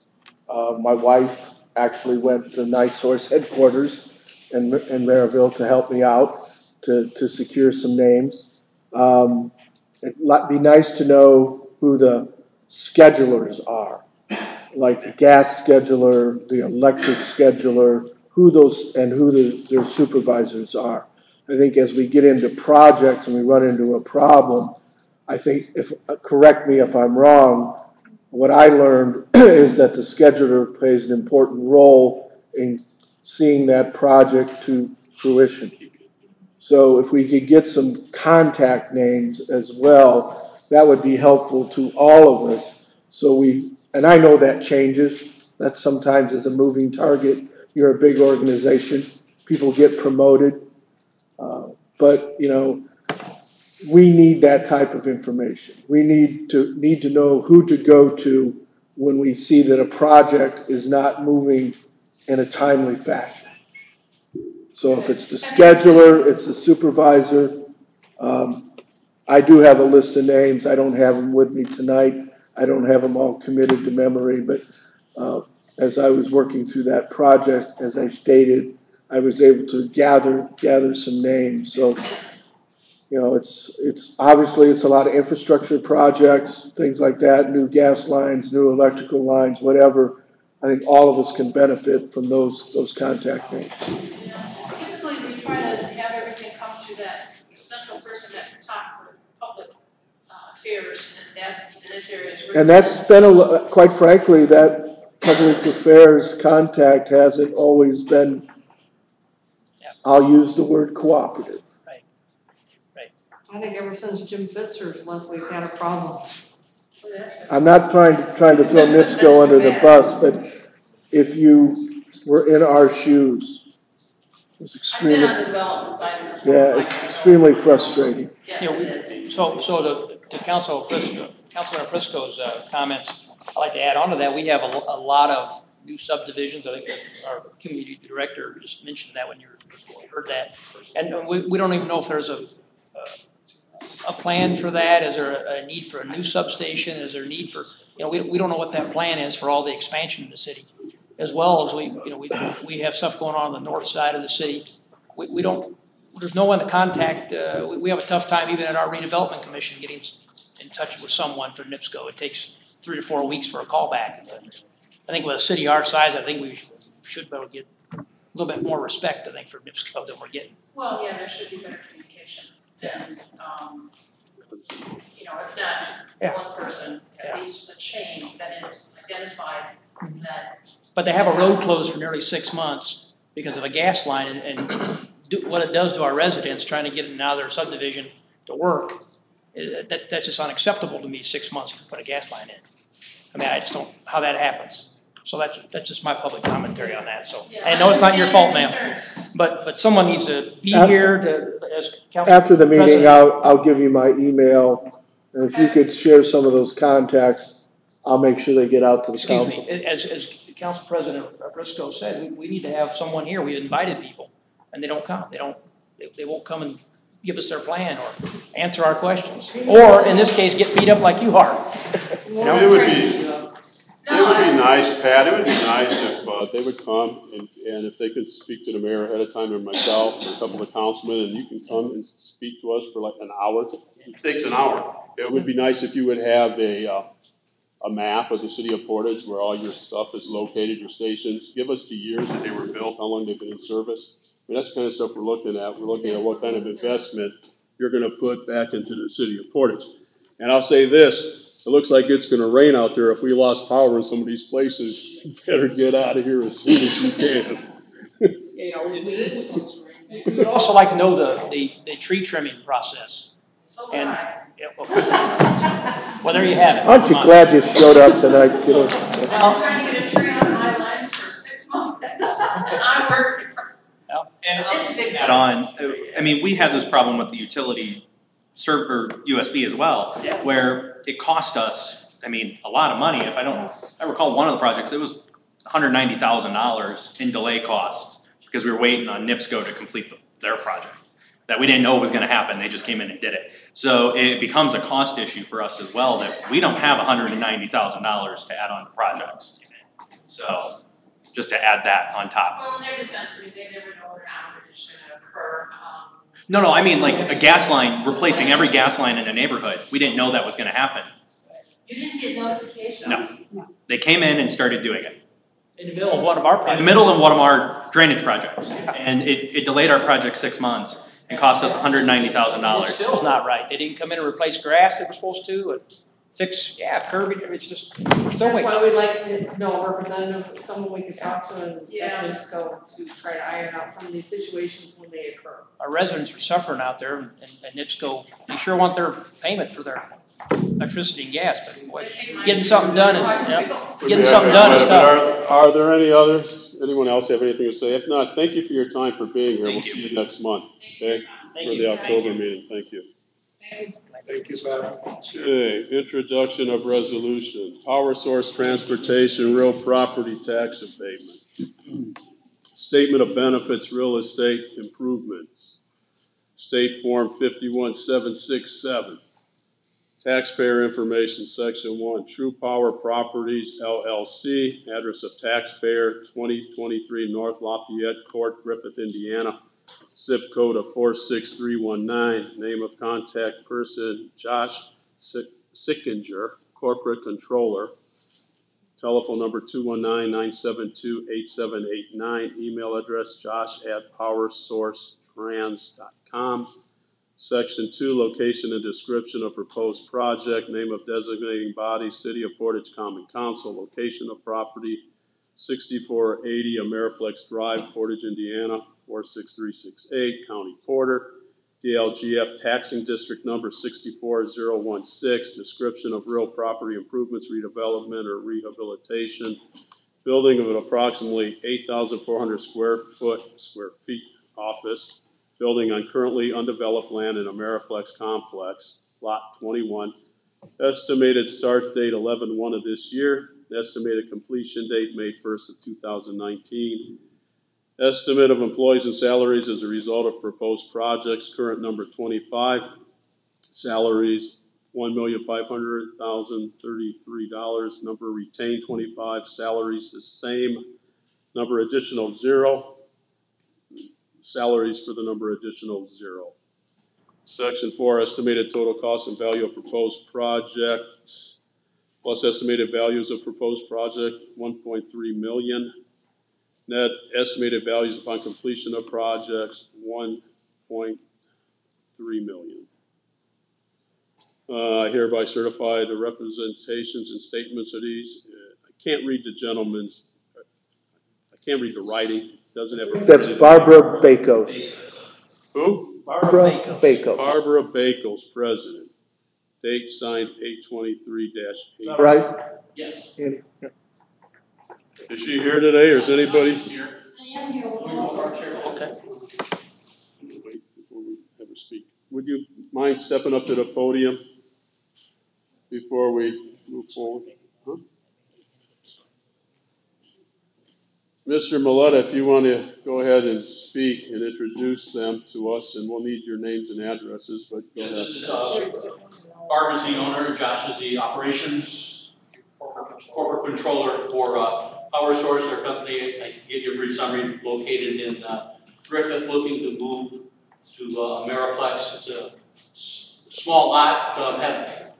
[SPEAKER 11] My wife actually went to NiSource headquarters in Maryville to help me out to secure some names. It'd be nice to know who the schedulers are. Like the gas scheduler, the electric scheduler, who their supervisors are. I think as we get into projects and we run into a problem, I think, correct me if I'm wrong, what I learned is that the scheduler plays an important role in seeing that project to fruition. So if we could get some contact names as well, that would be helpful to all of us. And I know that changes. That sometimes is a moving target. You're a big organization. People get promoted. But we need that type of information. We need to know who to go to when we see that a project is not moving in a timely fashion. So if it's the scheduler, it's the supervisor. I do have a list of names. I don't have them with me tonight. I don't have them all committed to memory, but as I was working through that project, as I stated, I was able to gather some names. So, it's obviously it's a lot of infrastructure projects, things like that, new gas lines, new electrical lines, whatever. I think all of us can benefit from those contact names.
[SPEAKER 12] Typically, we try to have everything come through that central person at the top for public affairs, and that in this area is really.
[SPEAKER 11] And that's been, quite frankly, that public affairs contact hasn't always been, I'll use the word cooperative.
[SPEAKER 3] I think ever since Jim Fitzer's left, we've had a problem.
[SPEAKER 11] I'm not trying to throw NIPSCO under the bus, but if you were in our shoes, it was extremely.
[SPEAKER 12] I've been on the development side.
[SPEAKER 11] Yeah, it's extremely frustrating.
[SPEAKER 12] Yes,
[SPEAKER 5] You know,
[SPEAKER 12] it is.
[SPEAKER 5] So to Councilor Frisco's comments, I'd like to add on to that. We have a lot of new subdivisions. I think our community director just mentioned that when you heard that. And we don't even know if there's a plan for that. Is there a need for a new substation? Is there a need for, we don't know what that plan is for all the expansion in the city. As well as we have stuff going on the north side of the city. We don't, there's no one to contact. We have a tough time even at our redevelopment commission getting in touch with someone for NIPSCO. It takes 3 to 4 weeks for a call back and things. I think with a city our size, I think we should be able to get a little bit more respect, I think, for NIPSCO than we're getting.
[SPEAKER 12] Well, yeah, there should be better communication. And, if not one person, at least a chain that is identified that.
[SPEAKER 5] But they have a road closed for nearly 6 months because of a gas line, and what it does to our residents trying to get them out of their subdivision to work, that's just unacceptable to me. 6 months to put a gas line in. I mean, I just don't how that happens. So that's just my public commentary on that. So I know it's not your fault, ma'am, but someone needs to be here to as council
[SPEAKER 11] After the meeting,
[SPEAKER 5] president.
[SPEAKER 11] I'll give you my email, and if you could share some of those contacts, I'll make sure they get out to the council.
[SPEAKER 5] Excuse me, as Council President Frisco said, we need to have someone here. We invited people, and they don't come. They won't come and give us their plan or answer our questions, or in this case, get beat up like you are.
[SPEAKER 1] It would be nice, Pat. It would be nice if they would come and if they could speak to the mayor ahead of time, or myself, or a couple of councilmen, and you can come and speak to us for like an hour. It takes an hour. It would be nice if you would have a map of the city of Portage where all your stuff is located, your stations. Give us the years that they were built, how long they've been in service. I mean, that's the kind of stuff we're looking at. We're looking at what kind of investment you're going to put back into the city of Portage. And I'll say this, it looks like it's going to rain out there. If we lost power in some of these places, you better get out of here as soon as you can.
[SPEAKER 5] We would also like to know the tree trimming process. And well, there you have it.
[SPEAKER 11] Aren't you glad you showed up tonight, kiddo?
[SPEAKER 12] I've been trying to get a tree on my lines for 6 months. And I work.
[SPEAKER 2] And
[SPEAKER 12] It's a big
[SPEAKER 2] add on, I mean, we had this problem with the utility server USB as well, where it cost us, I mean, a lot of money. If I recall one of the projects, it was $190,000 in delay costs because we were waiting on NIPSCO to complete their project that we didn't know was going to happen. They just came in and did it. So it becomes a cost issue for us as well that we don't have $190,000 to add on to projects. So just to add that on top.
[SPEAKER 12] Well, in their defense, I mean, they never know when an outage is going to occur.
[SPEAKER 2] No, I mean like a gas line, replacing every gas line in a neighborhood. We didn't know that was going to happen.
[SPEAKER 12] You didn't get notifications?
[SPEAKER 2] No. They came in and started doing it.
[SPEAKER 5] In the middle of one of our projects.
[SPEAKER 2] In the middle of one of our drainage projects. And it delayed our project 6 months and cost us $190,000.
[SPEAKER 5] It still's not right. They didn't come in and replace grass they were supposed to, and fix, curbing, it's just, we're still
[SPEAKER 3] That's
[SPEAKER 5] waiting.
[SPEAKER 3] why we'd like to know a representative, someone we could talk to and
[SPEAKER 12] Yeah.
[SPEAKER 3] let us go to try to iron out some of these situations when they occur.
[SPEAKER 5] Our residents are suffering out there, and NIPSCO, they sure want their payment for their electricity and gas, but boy, getting something done is, getting something done is tough.
[SPEAKER 1] Are there any others? Anyone else have anything to say? If not, thank you for your time for being here. We'll see you next month, okay? For the October meeting. Thank you.
[SPEAKER 4] Thank you, Pat.
[SPEAKER 1] Okay, introduction of resolution. Power source transportation, real property tax abatement. Statement of benefits, real estate improvements. State Form 51767. Taxpayer information, section 1. True Power Properties, LLC. Address of taxpayer, 2023 North Lafayette Court, Griffith, Indiana. Zip code of 46319. Name of contact person, Josh Sickinger, corporate controller. Telephone number 219-972-8789. Email address josh@powersourcetrans.com. Section 2, location and description of proposed project, name of designating body, City of Portage Common Council, location of property, 6480 Ameriplex Drive, Portage, Indiana, 46368, County Porter. DLGF taxing district number 64016, description of real property improvements, redevelopment, or rehabilitation. Building of an approximately 8,400 square feet office. Building on currently undeveloped land in Ameriplex Complex, Lot 21. Estimated start date 11/1 of this year. Estimated completion date May 1st of 2019. Estimate of employees and salaries as a result of proposed projects, current number 25. Salaries $1,500,033. Number retained 25. Salaries the same. Number additional 0. Salaries for the number additional 0. Section 4, estimated total cost and value of proposed project, plus estimated values of proposed project, $1.3 million. Net estimated values upon completion of projects, $1.3 million. I hereby certify the representations and statements of these. I can't read the gentleman's, I can't read the writing. It doesn't have a.
[SPEAKER 11] That's Barbara Bakos.
[SPEAKER 1] Who?
[SPEAKER 11] Barbara Bakos.
[SPEAKER 1] Barbara Bakos, president. Date signed 8/23-8.
[SPEAKER 11] Right?
[SPEAKER 10] Yes.
[SPEAKER 11] Andy? Yeah.
[SPEAKER 1] Is she here today, or is anybody?
[SPEAKER 10] Here.
[SPEAKER 3] I am here.
[SPEAKER 5] Okay.
[SPEAKER 1] Wait before we have her speak. Would you mind stepping up to the podium before we move forward? Huh? Mr. Milletta, if you want to go ahead and speak and introduce them to us, and we'll need your names and addresses, but go ahead.
[SPEAKER 10] This is Barb is the owner, Josh is the operations corporate controller for PowerSource, our company. I can give you a brief summary. Located in Griffith, looking to move to Ameriplex. It's a small lot.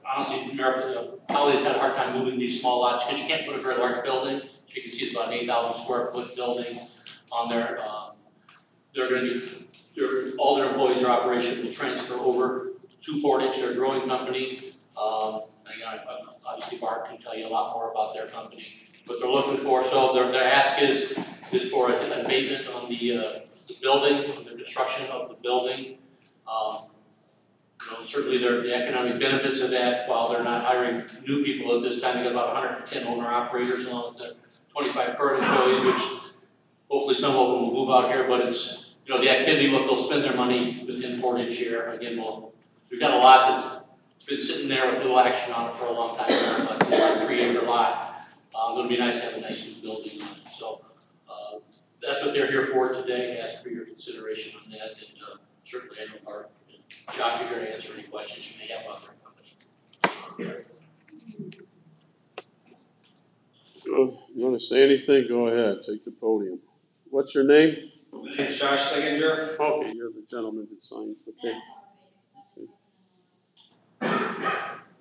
[SPEAKER 10] Honestly, Holly's had a hard time moving these small lots because you can't put a very large building. As you can see, it's about an 8,000 square foot building on there. They're going to be, all their employees or operation will transfer over to Portage, their growing company. Obviously, Bart can tell you a lot more about their company. What they're looking for, so their ask is for an abatement on the building, the construction of the building. Certainly the economic benefits of that, while they're not hiring new people at this time, they got about 110 owner-operators along with the 25 current employees, which hopefully some of them will move out here, but it's, the activity, what they'll spend their money within Portage here. Again, we've got a lot that's been sitting there with little action on it for a long time. It's about a 3-acre lot. It'll be nice to have a nice new building on it. So that's what they're here for today. Ask for your consideration on that, and certainly I know Bart and Josh are here to answer any questions you may have about their company.
[SPEAKER 1] You want to say anything? Go ahead. Take the podium. What's your name?
[SPEAKER 6] My name's Josh Seginger.
[SPEAKER 1] Okay, you're the gentleman that signed. Okay.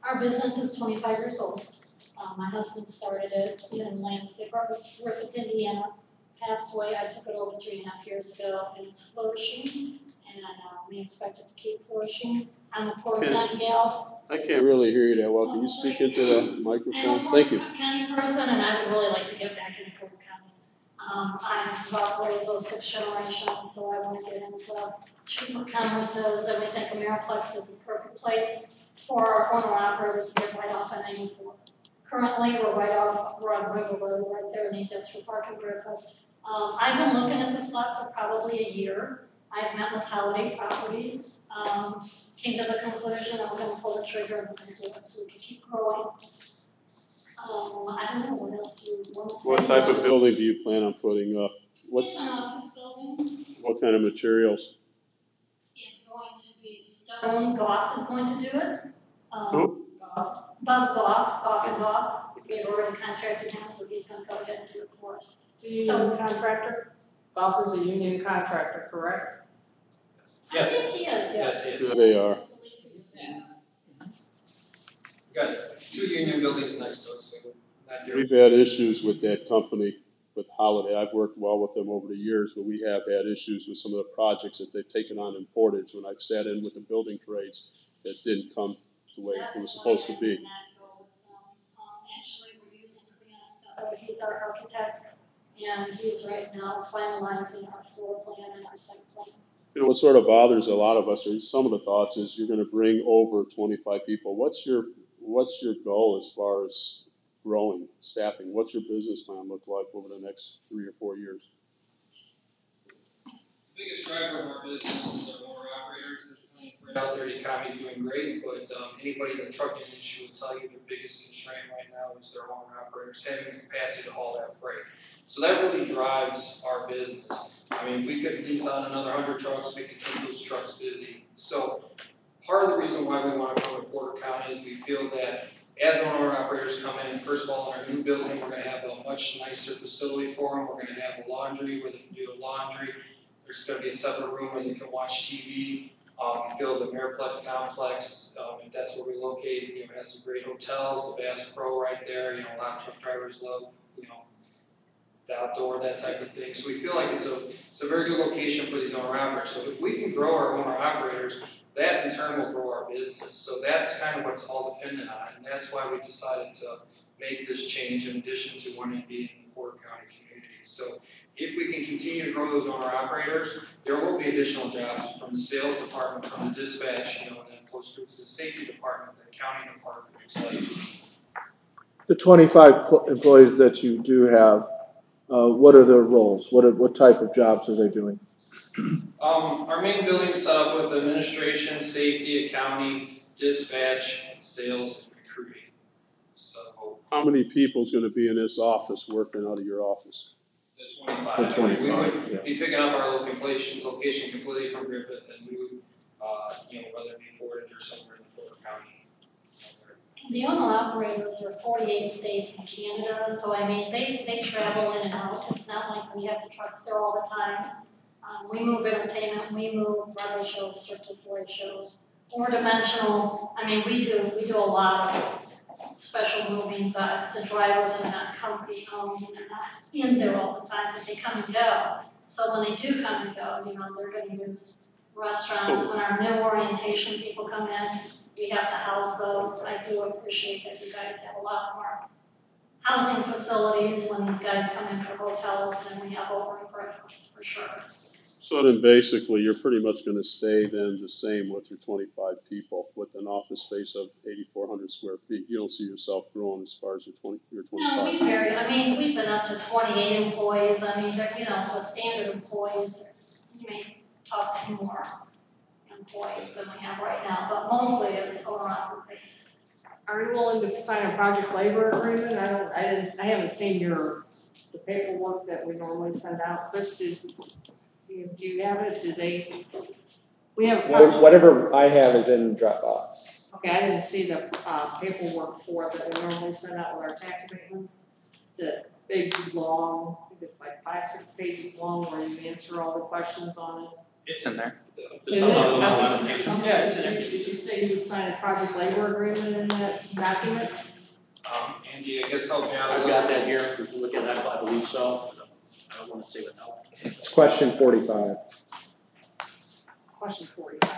[SPEAKER 13] Our business is 25 years old. My husband started it in Lansing, Griffith, Indiana. Passed away. I took it over 3.5 years ago, and it's flourishing. And we expect it to keep flourishing. I'm a Porter County gal.
[SPEAKER 1] I can't really hear you that well. Can you speak into the microphone? Thank you.
[SPEAKER 13] I'm a County person, and I would really like to get back into Porter County. I'm about to raise those 6th generation, so I won't get into cheaper converses. And we think Ameriplex is a perfect place for our owner-operators to get right off on 94. Currently, we're on River Road, right there in the industrial park in Griffith. I've been looking at this lot for probably a year. I've met with Holiday Properties, came to the conclusion that we're going to pull the trigger and we're going to do it so we can keep growing. I don't know what else you want to say.
[SPEAKER 1] What type of building do you plan on putting up?
[SPEAKER 13] It's an office building.
[SPEAKER 1] What kind of materials?
[SPEAKER 13] It's going to be stone. Goff is going to do it.
[SPEAKER 1] Who?
[SPEAKER 13] Goff. Buzz Goff, Goff and Goff. We've already contracted him, so he's going to go ahead and do it for us.
[SPEAKER 3] Is he a union contractor? Goff is a union contractor, correct?
[SPEAKER 13] Yes. I think he is, yes.
[SPEAKER 6] Yes, he is.
[SPEAKER 1] They are.
[SPEAKER 6] We've got 2 union buildings next to us, so
[SPEAKER 1] We've had issues with that company, with Holiday. I've worked well with them over the years, but we have had issues with some of the projects that they've taken on in Portage. When I've sat in with the building trades, that didn't come the way it was supposed to be.
[SPEAKER 13] Actually, we're using he's our architect, and he's right now finalizing our floor plan and our site plan.
[SPEAKER 1] You know, what sort of bothers a lot of us, or some of the thoughts, is you're going to bring over 25 people. What's your goal as far as growing, staffing? What's your business plan look like over the next 3 or 4 years?
[SPEAKER 5] The biggest driver of our business is our owner operators. There's plenty of freight out there. The economy's doing great, but anybody in the trucking industry will tell you the biggest constraint right now is their owner operators having the capacity to haul that freight. So that really drives our business. I mean, if we could lease on another 100 trucks, we could keep those trucks busy. So part of the reason why we want to come to Porter County is we feel that as owner operators come in, first of all, in our new building, we're going to have a much nicer facility for them. We're going to have a laundry where they can do a laundry. There's going to be a separate room where they can watch TV. We feel the Miraplex complex, if that's where we locate, you know, it has some great hotels, the Bass Pro right there. You know, a lot of truck drivers love, you know, the outdoor, that type of thing. So we feel like it's a very good location for these owner operators. So if we can grow our owner operators, that in turn will grow our business. So that's kind of what's all dependent on, and that's why we decided to make this change in addition to wanting to be in the Porter County community. So if we can continue to grow those owner operators, there will be additional jobs from the sales department, from the dispatch, you know, and that flows through to the safety department, the accounting department, etc.
[SPEAKER 11] The 25 employees that you do have, what are their roles? What type of jobs are they doing?
[SPEAKER 5] Our main building is set up with administration, safety, accounting, dispatch, sales, and recruiting. So
[SPEAKER 1] How many people is going to be in this office working out of your office?
[SPEAKER 5] the 25.
[SPEAKER 11] The 25,
[SPEAKER 5] We would be picking up our location completely from Griffith and move, you know, whether it be Portage or somewhere in the Porter County.
[SPEAKER 13] The owner operators are 48 states and Canada, so I mean, they travel in and out. It's not like we have the trucks there all the time. We move entertainment, we move Broadway shows, Cirque du Soleil shows, four-dimensional. I mean, we do a lot of special moving, but the drivers are not company owned, they're not in there all the time, but they come and go. So when they do come and go, you know, they're gonna use restaurants. When our new orientation people come in, we have to house those. I do appreciate that you guys have a lot more housing facilities when these guys come in for hotels than we have over in Griffith, for sure.
[SPEAKER 1] So then basically you're pretty much going to stay then the same with your 25 people with an office space of 8,400 square feet. You don't see yourself growing as far as your 25.
[SPEAKER 13] No, we vary. I mean, we've been up to 28 employees. I mean, you know, the standard employees, you may talk to more employees than we have right now, but mostly it's owner operators.
[SPEAKER 3] Are you willing to sign a project labor agreement? I haven't seen the paperwork that we normally send out. Chris, do you have it? We have
[SPEAKER 9] Whatever I have is in Dropbox.
[SPEAKER 3] Okay, I didn't see the paperwork for it that we normally send out with our tax abatements. The big, long, I think it's like 5-6 pages long where you answer all the questions on it.
[SPEAKER 2] It's in there.
[SPEAKER 3] Is it? Okay, did you say you would sign a project labor agreement in that document?
[SPEAKER 5] Andy, I guess help me out.
[SPEAKER 10] I've got that here, if you look at that, I believe so. I don't want to say without.
[SPEAKER 9] It's question 45.
[SPEAKER 3] Question 45.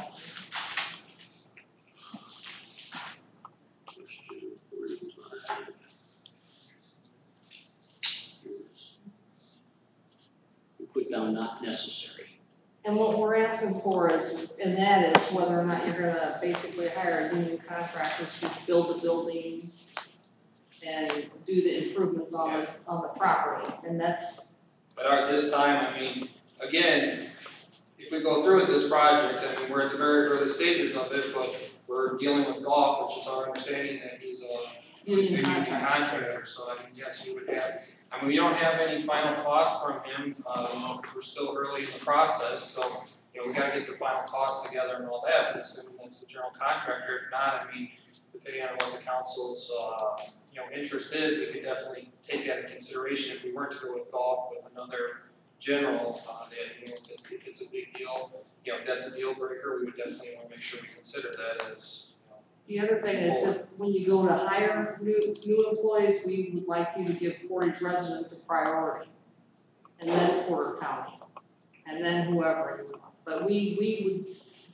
[SPEAKER 10] We put down not necessary.
[SPEAKER 3] And what we're asking for is whether or not you're gonna basically hire a union contractors to build the building and do the improvements on the property, and that's.
[SPEAKER 5] But at this time, I mean, again, if we go through with this project, I mean, we're at the very early stages of it, but we're dealing with golf, which is our understanding that he's a union contractor, so I mean, yes, we would have. I mean, we don't have any final costs from him, you know, because we're still early in the process, so, you know, we gotta get the final costs together and all that, but assuming that's the general contractor. If not, I mean, depending on what the council's, you know, interest is, we could definitely take that into consideration if we weren't to go with golf with another general, that, you know, if it's a big deal, you know, if that's a deal breaker, we would definitely want to make sure we consider that as, you know,
[SPEAKER 3] The other thing is if, when you go to hire new employees, we would like you to give Portage residents a priority. And then Porter County, and then whoever you want. But we would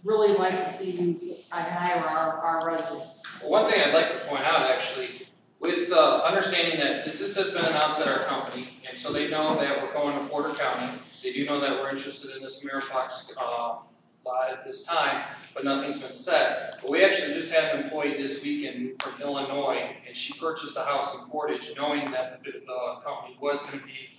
[SPEAKER 3] really like to see you hire our residents.
[SPEAKER 5] Well, one thing I'd like to point out actually, with understanding that this has been announced at our company, and so they know that we're going to Porter County. They do know that we're interested in this Miraplex lot at this time, but nothing's been said. But we actually just had an employee this weekend from Illinois, and she purchased a house in Portage knowing that the company was going to be,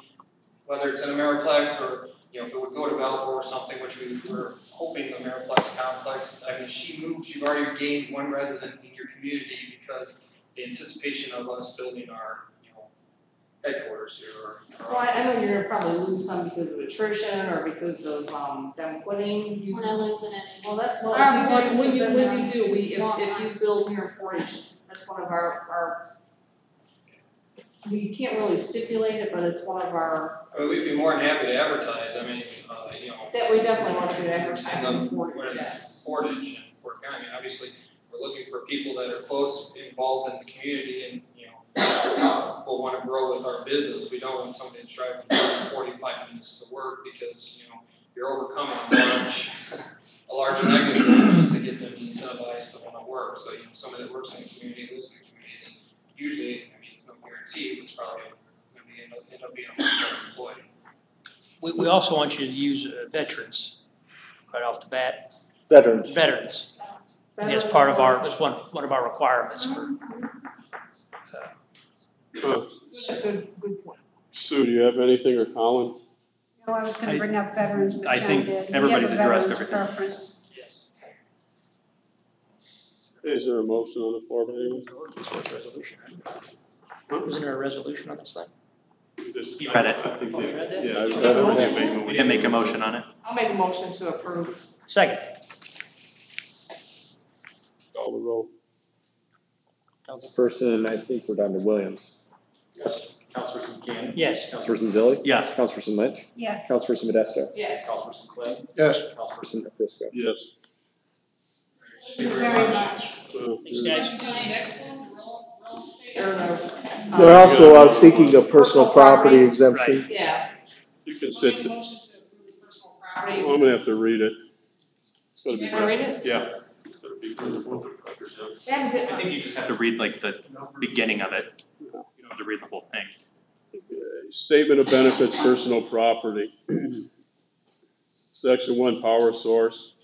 [SPEAKER 5] whether it's an Miraplex or, you know, if it would go to Valpo or something, which we were hoping the Miraplex complex. I mean, she moved, you've already gained one resident in your community because the anticipation of us building our, you know, headquarters here.
[SPEAKER 3] Well, I know you're gonna probably lose some because of attrition or because of them quitting.
[SPEAKER 13] We're not losing any.
[SPEAKER 3] Well, that's,
[SPEAKER 13] Our
[SPEAKER 3] well,
[SPEAKER 13] employees
[SPEAKER 3] when
[SPEAKER 13] have been
[SPEAKER 3] you do, if
[SPEAKER 13] long
[SPEAKER 3] you build here in Portage, that's one of our we can't really stipulate it, but it's one of our.
[SPEAKER 5] I mean, we'd be more than happy to advertise. I mean, you know.
[SPEAKER 3] That we definitely want to advertise in Portage,
[SPEAKER 5] Portage and Port County. Obviously, we're looking for people that are close, involved in the community, and you know, will want to grow with our business. We don't want somebody that's driving 45 minutes to work because you know you're overcoming a large negative just to get them incentivized to want to work. So you know, somebody that works in the community, lives in the community, is usually, I mean, it's no guarantee, but it's probably going to end up being a long-term employee. We also want you to use veterans right off the bat. Veterans. And that's part of our, that's one of our requirements for.
[SPEAKER 3] Good point.
[SPEAKER 1] Sue, do you have anything, or Colin?
[SPEAKER 8] No, I was gonna bring up veterans, but
[SPEAKER 2] I
[SPEAKER 8] John
[SPEAKER 2] think
[SPEAKER 8] did.
[SPEAKER 2] everybody's
[SPEAKER 8] We have a
[SPEAKER 2] addressed
[SPEAKER 8] veterans
[SPEAKER 2] everything.
[SPEAKER 8] preference.
[SPEAKER 1] Is there a motion on the floor by anyone?
[SPEAKER 5] Isn't there a resolution on this thing?
[SPEAKER 2] You read it.
[SPEAKER 1] I think
[SPEAKER 5] Oh, you read that?
[SPEAKER 1] Yeah, I read it.
[SPEAKER 2] We didn't make a motion on it.
[SPEAKER 3] I'll make a motion to approve.
[SPEAKER 5] Second.
[SPEAKER 1] Call the roll.
[SPEAKER 9] Councilperson, I think we're down to Williams.
[SPEAKER 10] Yes. Councilperson Cannon.
[SPEAKER 5] Yes.
[SPEAKER 9] Councilperson Zilli.
[SPEAKER 2] Yes.
[SPEAKER 9] Councilperson Lynch.
[SPEAKER 8] Yes.
[SPEAKER 9] Councilperson Modesto.
[SPEAKER 3] Yes.
[SPEAKER 10] Councilperson Clay.
[SPEAKER 11] Yes.
[SPEAKER 9] Councilperson Frisco.
[SPEAKER 1] Yes.
[SPEAKER 8] Thank you very much.
[SPEAKER 5] Thanks, guys.
[SPEAKER 11] They're also seeking a personal property exemption.
[SPEAKER 3] Yeah.
[SPEAKER 1] You can sit.
[SPEAKER 3] Make a motion to approve the personal property.
[SPEAKER 1] I'm gonna have to read it. It's gonna be.
[SPEAKER 3] You gonna read it?
[SPEAKER 1] Yeah. It's gonna be for the record, yeah.
[SPEAKER 2] I think you just have to read like the beginning of it. You don't have to read the whole thing.
[SPEAKER 1] Okay. Statement of benefits, personal property. Section 1, power source.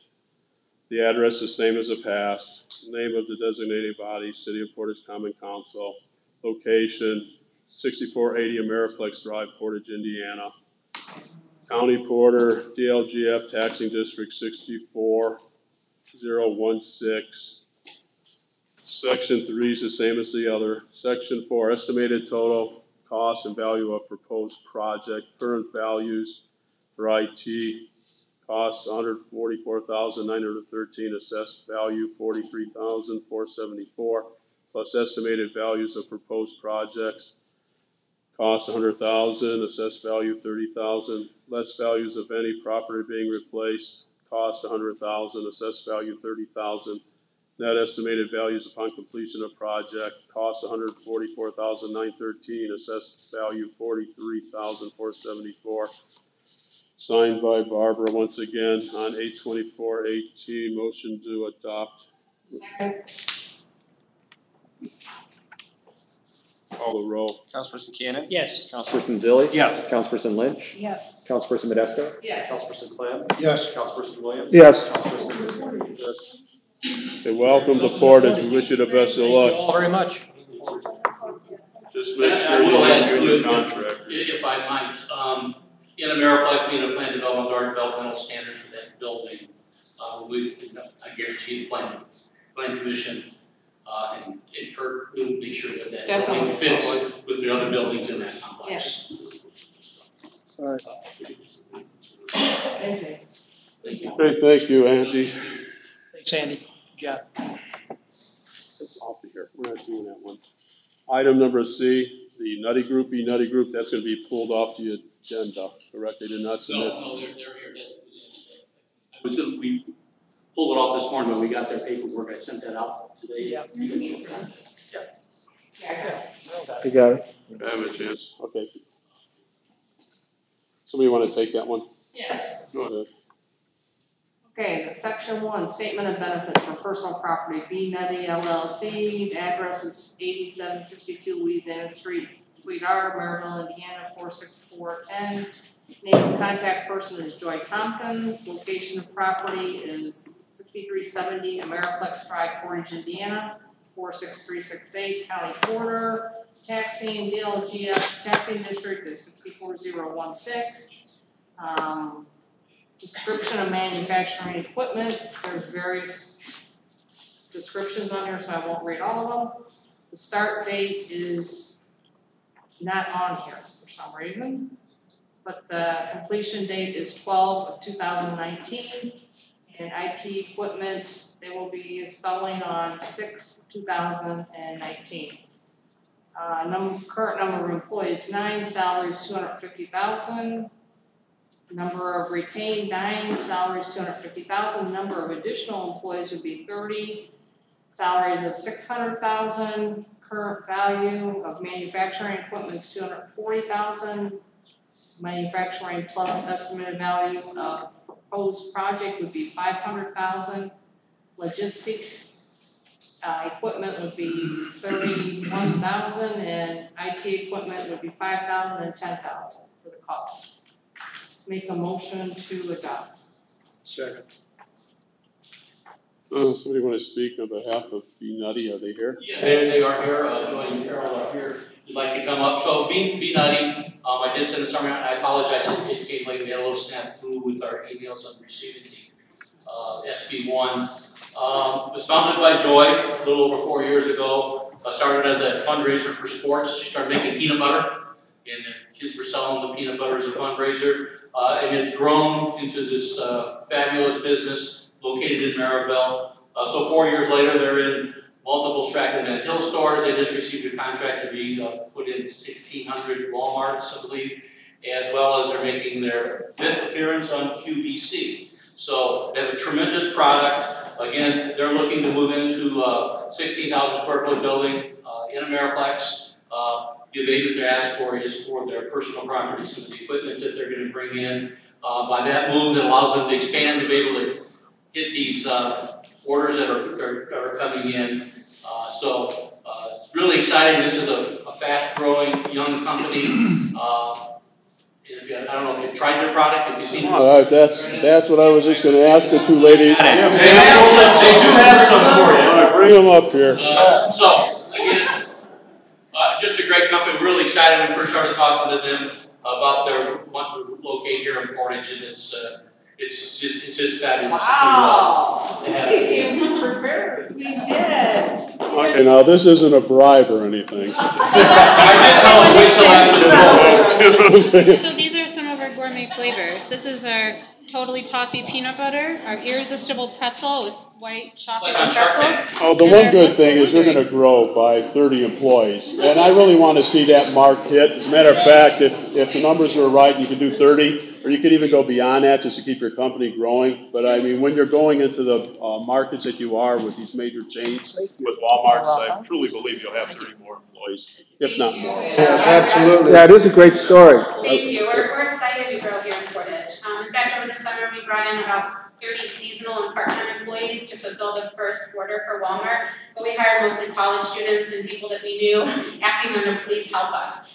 [SPEAKER 1] The address is same as the past. Name of the designated body, City of Portage Common Council. Location, 6480 Ameriplex Drive, Portage, Indiana. County Porter, DLGF Taxing District 64016. Section 3 is the same as the other. Section 4, estimated total cost and value of proposed project. Current values for IT. Cost $144,913, assessed value $43,474, plus estimated values of proposed projects. Cost $100,000, assessed value $30,000, less values of any property being replaced. Cost $100,000, assessed value $30,000. Net estimated values upon completion of project. Cost $144,913, assessed value $43,474. Signed by Barbara once again on 8/24/18. Motion to adopt.
[SPEAKER 3] Second.
[SPEAKER 1] Call the roll.
[SPEAKER 10] Councilperson Cannon.
[SPEAKER 5] Yes.
[SPEAKER 9] Councilperson Zilli.
[SPEAKER 2] Yes.
[SPEAKER 9] Councilperson Lynch.
[SPEAKER 8] Yes.
[SPEAKER 9] Councilperson Modesto.
[SPEAKER 3] Yes.
[SPEAKER 10] Councilperson Clay.
[SPEAKER 11] Yes.
[SPEAKER 10] Councilperson Williams.
[SPEAKER 11] Yes.
[SPEAKER 10] Councilperson
[SPEAKER 1] Yes. Okay, welcome to Portage. We wish you the best of
[SPEAKER 5] Thank
[SPEAKER 1] luck.
[SPEAKER 5] you all very much.
[SPEAKER 1] Just make
[SPEAKER 10] I
[SPEAKER 1] sure you
[SPEAKER 10] will add
[SPEAKER 1] have
[SPEAKER 10] to
[SPEAKER 1] your
[SPEAKER 10] it,
[SPEAKER 1] contractors.
[SPEAKER 10] if I might, in Ameriplex, being a plan development, there are developmental standards for that building. I guarantee the plan commission, and Kurt will make sure that that building fits with the other buildings in that complex.
[SPEAKER 3] Yes.
[SPEAKER 11] All right.
[SPEAKER 3] Thank you.
[SPEAKER 10] Thank you.
[SPEAKER 1] Okay, thank you, Andy.
[SPEAKER 5] Thanks, Andy. Good job.
[SPEAKER 1] That's off of here. We're not doing that one. Item number C, the Nutty Group, that's gonna be pulled off the agenda, correct? They did not submit.
[SPEAKER 10] No, they're here. I was gonna, pulled it off this morning when we got their paperwork. I sent that out today.
[SPEAKER 5] Yeah.
[SPEAKER 3] Yeah,
[SPEAKER 11] You got it?
[SPEAKER 1] I have a chance, okay. Somebody want to take that one?
[SPEAKER 3] yes.
[SPEAKER 1] Go ahead.
[SPEAKER 3] Okay, the section 1, statement of benefits for personal property, B Nutty LLC, the address is 8762 Louisiana Street, Suite R, Maryville, Indiana, 46410. Name of contact person is Joy Tompkins, location of property is 6370 Ameriplex Drive, Portage, Indiana, 46368, county corridor, taxing, DLGF, taxing district is 64016. Description of manufacturing equipment, there's various descriptions on here, so I won't read all of them. The start date is not on here for some reason, but the completion date is 12/2019, and IT equipment, they will be installing on 6/2019. Current number of employees, 9, salaries 250,000. Number of retained, 9, salaries 250,000. Number of additional employees would be 30, salaries of 600,000. Current value of manufacturing equipment is 240,000. Manufacturing plus estimated values of proposed project would be 500,000. Logistic equipment would be 31,000, and IT equipment would be 5,000 and 10,000 for the cost. Make a motion to adopt.
[SPEAKER 5] Second.
[SPEAKER 1] Somebody want to speak on behalf of B Nutty, are they here?
[SPEAKER 10] Yeah, they are here, Joy and Carol are here, you'd like to come up. So B Nutty, I did send a summary out, and I apologize, it came late, we had a little snafu with our emails on receiving the SB1. It was founded by Joy a little over 4 years ago. Started as a fundraiser for sports. She started making peanut butter, and the kids were selling the peanut butter as a fundraiser. And it's grown into this fabulous business located in Maryville. So 4 years later, they're in multiple Stratton Van Til stores. They just received a contract to be put in 1,600 Walmarts, I believe, as well as they're making their 5th appearance on QVC. So they have a tremendous product. Again, they're looking to move into a 16,000 square foot building in Ameriplex. The abatement they're asked for is for their personal property, some of the equipment that they're going to bring in. By that move, that allows them to expand to be able to get these orders that are coming in. So it's really exciting. This is a fast-growing young company. I don't know if you've tried their product, if you've seen it.
[SPEAKER 1] That's what I was just going to ask the two ladies.
[SPEAKER 10] They do have some for you.
[SPEAKER 1] All right, bring them up here.
[SPEAKER 10] So, again, just a great company. We're really excited when we first started talking to them about their wanting to locate here in Portage, and it's just fabulous.
[SPEAKER 3] Wow.
[SPEAKER 10] To have.
[SPEAKER 3] We prepared. We did.
[SPEAKER 1] Okay, now this isn't a bribe or anything.
[SPEAKER 10] I did tell them wait till after the vote.
[SPEAKER 14] So these are some of our gourmet flavors. This is our totally toffee peanut butter, our irresistible pretzel with white chocolate and pretzels.
[SPEAKER 1] Oh, the one good thing is you're going to grow by 30 employees, and I really want to see that mark hit. As a matter of fact, if the numbers are right, you can do 30. Or you could even go beyond that just to keep your company growing. But I mean, when you're going into the markets that you are with these major chains, with Walmart, I truly believe you'll have 30 more employees, if not more.
[SPEAKER 11] Yes, absolutely. Yeah, it is a great story.
[SPEAKER 15] Thank you. We're excited to grow here in Portage. In fact, over the summer, we brought in about 30 seasonal and part-time employees to fulfill the first order for Walmart. But we hired mostly college students and people that we knew, asking them to please help us.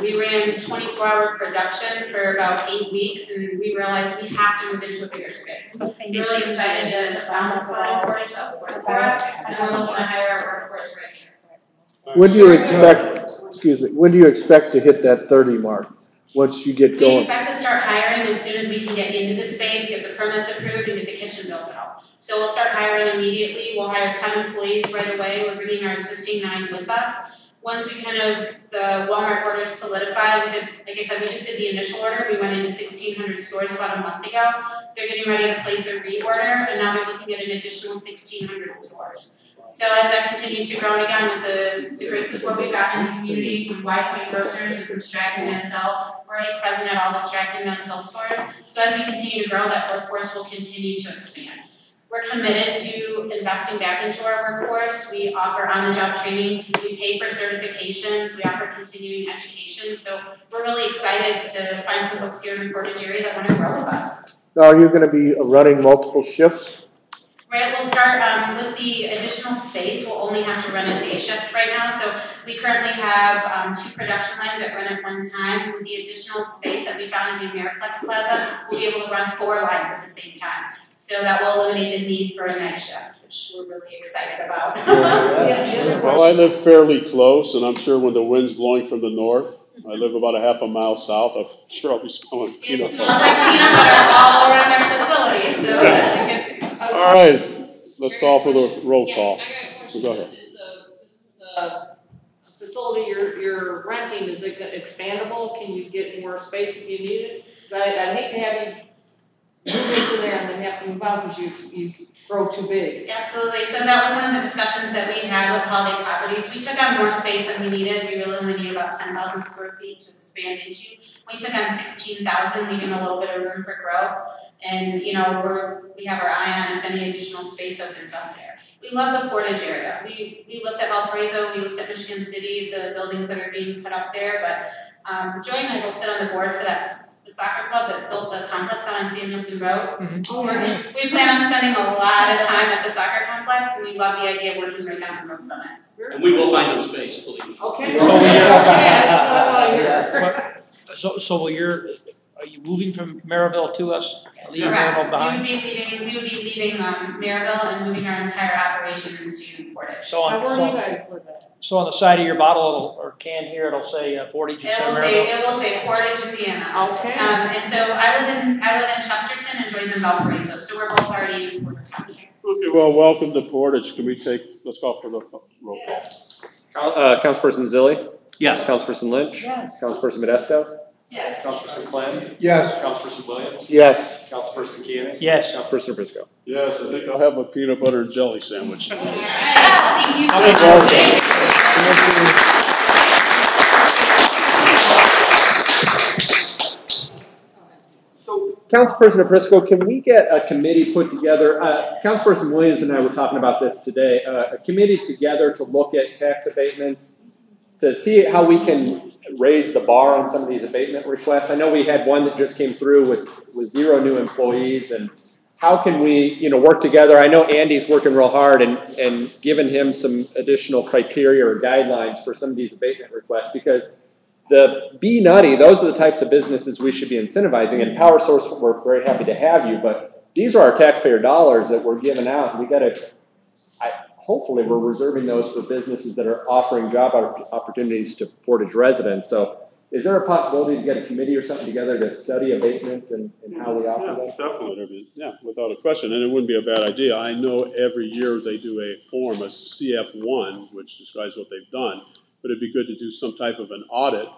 [SPEAKER 15] We ran 24-hour production for about 8 weeks, and we realized we have to move into a bigger space. Really excited to found this spot in Portage up for us, and we're looking to hire our workforce right here.
[SPEAKER 11] When do you expect to hit that 30 mark? Once you get going?
[SPEAKER 15] We expect to start hiring as soon as we can get into the space, get the permits approved, and get the kitchen built out. So we'll start hiring immediately. We'll hire 10 employees right away. We're bringing our existing 9 with us. Once we the Walmart orders solidify, like I said, we just did the initial order. We went into 1,600 stores about a month ago. They're getting ready to place a reorder, and now they're looking at an additional 1,600 stores. So as that continues to grow, and again, with the great support we've got in the community from Wiseway Grocers and from Stratton Van Til, we're already present at all the Stratton Van Til stores. So as we continue to grow, that workforce will continue to expand. We're committed to investing back into our workforce. We offer on-the-job training, we pay for certifications, we offer continuing education. So we're really excited to find some folks here in the Portage area that want to grow with us.
[SPEAKER 11] Now, are you going to be running multiple shifts?
[SPEAKER 15] Right, we'll start with the additional space. We'll only have to run a day shift right now. So we currently have 2 production lines that run at one time. With the additional space that we found in the Ameriplex Plaza, we'll be able to run 4 lines at the same time. So that will eliminate the need for a night shift, which we're really excited about.
[SPEAKER 1] Well, I live fairly close, and I'm sure when the wind's blowing from the north, I live about a half a mile south, I'm sure I'll be smelling peanut butter.
[SPEAKER 15] It smells like peanut butter all around our facility, so that's a good thing.
[SPEAKER 1] All right, let's call for the roll call.
[SPEAKER 3] I got a question.
[SPEAKER 1] Go ahead.
[SPEAKER 3] Is the facility you're renting, is it expandable? Can you get more space if you need it? Because I'd hate to have you move into there and then have to move out because you grow too big.
[SPEAKER 15] Absolutely. So that was one of the discussions that we had with Holiday Properties. We took on more space than we needed. We really only need about 10,000 square feet to expand into. We took on 16,000, leaving a little bit of room for growth. And you know, we have our eye on if any additional space opens up there. We love the Portage area. We looked at Valparaiso, we looked at Michigan City, the buildings that are being put up there, but Joy and I both sit on the board for the soccer club that built the complex out on Samuelson Road.
[SPEAKER 5] Mm-hmm.
[SPEAKER 15] We plan on spending a lot of time at the soccer complex, and we love the idea of working right down the road from it.
[SPEAKER 10] And we will find them space, believe me.
[SPEAKER 3] Okay.
[SPEAKER 5] So are you moving from Maryville to us? Leaving
[SPEAKER 15] Correct.
[SPEAKER 5] Maryville behind?
[SPEAKER 15] We would be leaving Maryville and moving our entire operation into Portage.
[SPEAKER 5] So
[SPEAKER 3] Where do you guys live at?
[SPEAKER 5] So on the side of your bottle or can here, it'll say Portage instead of Maryville?
[SPEAKER 15] It will say Portage, Indiana.
[SPEAKER 3] Okay.
[SPEAKER 15] And so I live in Chesterton and Joy's in Valparaiso, so we're both already in Portage County.
[SPEAKER 1] Okay, well, welcome to Portage. Can we let's call for the roll call.
[SPEAKER 9] Councilperson Zilli?
[SPEAKER 2] Yes.
[SPEAKER 9] Councilperson Lynch?
[SPEAKER 3] Yes.
[SPEAKER 9] Councilperson Modesto?
[SPEAKER 3] Yes.
[SPEAKER 9] Councilperson Clem?
[SPEAKER 11] Yes.
[SPEAKER 9] Councilperson Williams?
[SPEAKER 11] Yes.
[SPEAKER 9] Councilperson Keenan?
[SPEAKER 5] Yes.
[SPEAKER 9] Councilperson Briscoe?
[SPEAKER 1] Yes, I think I'll have a peanut butter and jelly sandwich.
[SPEAKER 15] Thank you so much.
[SPEAKER 9] So, Councilperson Briscoe, can we get a committee put together? Councilperson Williams and I were talking about this today. A committee together to look at tax abatements, to see how we can raise the bar on some of these abatement requests. I know we had one that just came through with 0 new employees, and how can we, work together? I know Andy's working real hard and giving him some additional criteria or guidelines for some of these abatement requests, because the Be Nutty, those are the types of businesses we should be incentivizing. And Power Source, we're very happy to have you, but these are our taxpayer dollars that we're giving out. We got to, hopefully we're reserving those for businesses that are offering job opportunities to Portage residents. So is there a possibility to get a committee or something together to study abatements and how we offer them?
[SPEAKER 1] Definitely, yeah, without a question. And it wouldn't be a bad idea. I know every year they do a form, a CF1, which describes what they've done. But it'd be good to do some type of an audit,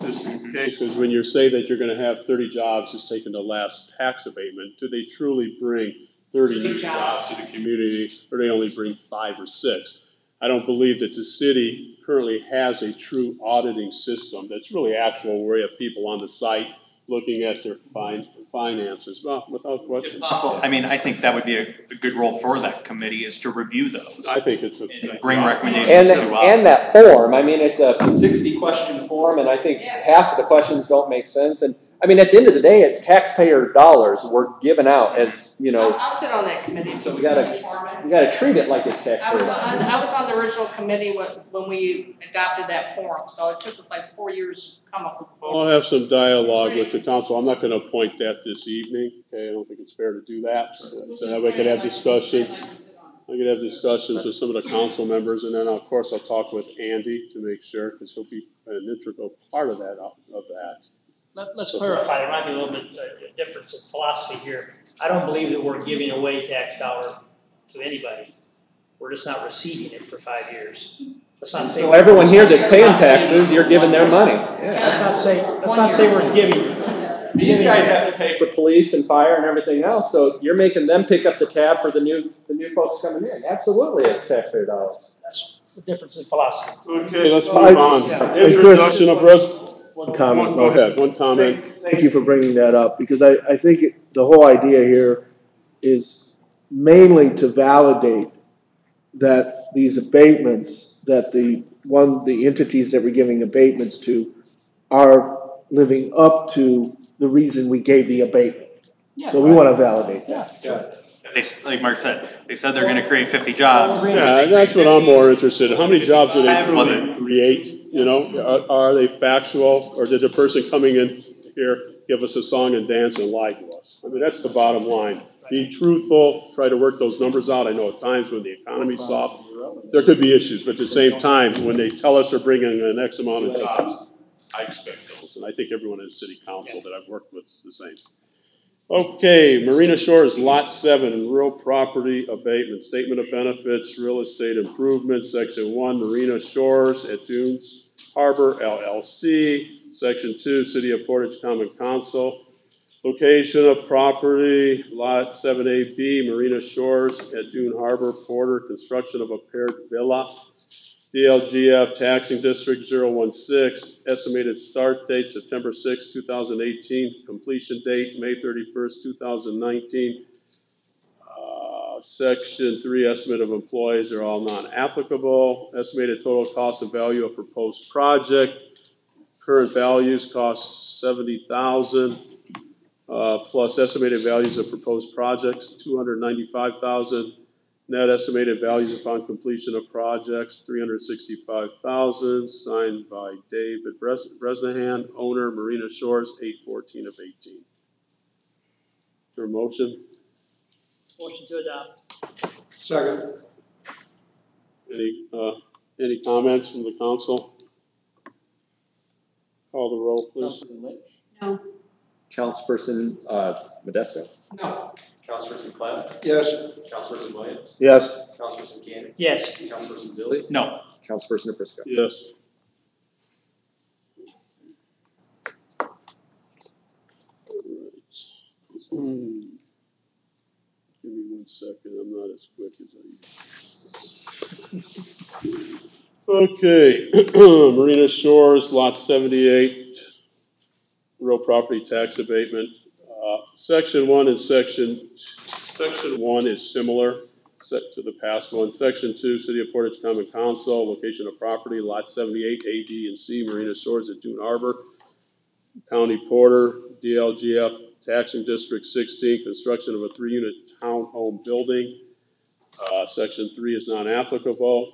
[SPEAKER 1] just in case, because when you say that you're going to have 30 jobs just taking the last tax abatement, do they truly bring 30 new jobs to the community, or they only bring 5 or 6? I don't believe that the city currently has a true auditing system that's really actual, where you have people on the site looking at their finances. Well, without question.
[SPEAKER 2] If possible, I mean, I think that would be a good role for that committee, is to review those.
[SPEAKER 1] I think it's
[SPEAKER 2] and bring recommendations to us.
[SPEAKER 9] And that form, I mean, it's a 60-question form, and I think half of the questions don't make sense. And I mean, at the end of the day, it's taxpayer dollars we're giving out as,
[SPEAKER 3] I'll sit on that committee.
[SPEAKER 9] So we gotta treat it like it's taxpayer dollars.
[SPEAKER 3] I was on the original committee when we adopted that form, so it took us like 4 years to come up with the form.
[SPEAKER 1] I'll have some dialogue with the council. I'm not going to appoint that this evening. Okay, I don't think it's fair to do that. So that we could have discussions. I could have discussions with some of the council members, and then of course I'll talk with Andy to make sure, because he'll be an integral part of that.
[SPEAKER 5] Let's clarify, there might be a little bit of difference in philosophy here. I don't believe that we're giving away tax dollar to anybody. We're just not receiving it for 5 years. Let's not say.
[SPEAKER 9] So everyone here that's paying taxes, you're giving their money. Yeah.
[SPEAKER 5] Let's not say we're giving.
[SPEAKER 9] These guys have to pay for police and fire and everything else, so you're making them pick up the tab for the new folks coming in. Absolutely, it's taxpayer dollars.
[SPEAKER 5] That's the difference in philosophy.
[SPEAKER 1] Okay, let's move on. Introduction of
[SPEAKER 11] one comment.
[SPEAKER 1] Go ahead, one comment.
[SPEAKER 11] Thank you for bringing that up, because I think the whole idea here is mainly to validate that these abatements, that the entities that we're giving abatements to are living up to the reason we gave the abatement.
[SPEAKER 5] Yeah,
[SPEAKER 11] so we want to validate that.
[SPEAKER 5] Yeah.
[SPEAKER 2] They, like Mark said, they said they're gonna create 50 jobs.
[SPEAKER 1] Yeah, that's what I'm more interested in. How many jobs do they
[SPEAKER 2] Was
[SPEAKER 1] truly create? You know, are they factual, or did the person coming in here give us a song and dance and lie to us? I mean, that's the bottom line. Be truthful, try to work those numbers out. I know at times when the economy's soft, there could be issues, but at the same time, when they tell us they're bringing an X amount of jobs, I expect those. And I think everyone in city council that I've worked with is the same. Okay, Marina Shores Lot 7, real property abatement, statement of benefits, real estate improvements, Section 1, Marina Shores at Dunes Harbor LLC, Section 2, City of Portage Common Council, location of property, Lot 7AB, Marina Shores at Dune Harbor, Porter, construction of a paired villa, DLGF Taxing District 016, estimated start date September 6, 2018, completion date May 31st, 2019. Section 3, estimate of employees are all non-applicable. Estimated total cost and value of proposed project. Current values cost $70,000 plus estimated values of proposed projects $295,000. Net estimated values upon completion of projects, $365,000, signed by David Bresnahan, owner, Marina Shores, 8/14 of 18. Is there a motion?
[SPEAKER 5] Motion to adopt.
[SPEAKER 4] Second.
[SPEAKER 1] Any comments from the council? Call the roll, please.
[SPEAKER 9] Councilperson Lynch?
[SPEAKER 8] No.
[SPEAKER 9] Councilperson Modesto?
[SPEAKER 3] No.
[SPEAKER 9] Councilperson Clem?
[SPEAKER 4] Yes.
[SPEAKER 9] Councilperson Williams?
[SPEAKER 11] Yes.
[SPEAKER 9] Councilperson Cannon?
[SPEAKER 5] Yes.
[SPEAKER 9] Councilperson Zilli?
[SPEAKER 2] No.
[SPEAKER 9] Councilperson Aprisco?
[SPEAKER 1] Yes. All right. Give me 1 second, I'm not as quick as I used. Okay, Marina Shores, Lot 78, real property tax abatement. Section 1 and Section 1 is similar to the past one. Section 2, City of Portage Common Council, location of property, Lot 78, A, B, and C, Marina Shores at Dune Harbor, County Porter, DLGF Taxing District 16, construction of a 3-unit townhome building. Section 3 is non-applicable.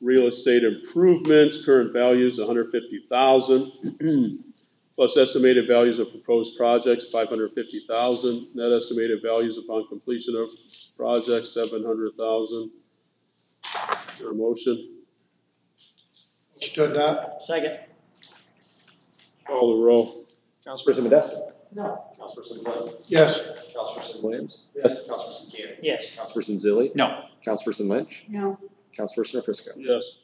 [SPEAKER 1] Real estate improvements, current values $150,000, plus estimated values of proposed projects $550,000. Net estimated values upon completion of projects $700,000. Is there a motion?
[SPEAKER 4] Motion to adopt.
[SPEAKER 5] Second.
[SPEAKER 1] Call the roll.
[SPEAKER 9] Councilperson Modesto?
[SPEAKER 3] No.
[SPEAKER 9] Councilperson Clem?
[SPEAKER 4] Yes.
[SPEAKER 9] Councilperson Williams?
[SPEAKER 11] Yes.
[SPEAKER 9] Councilperson Cannon?
[SPEAKER 5] Yes.
[SPEAKER 9] Councilperson Zilli?
[SPEAKER 2] No.
[SPEAKER 9] Councilperson Lynch?
[SPEAKER 8] No.
[SPEAKER 9] Councilperson Aprisco?
[SPEAKER 1] Yes.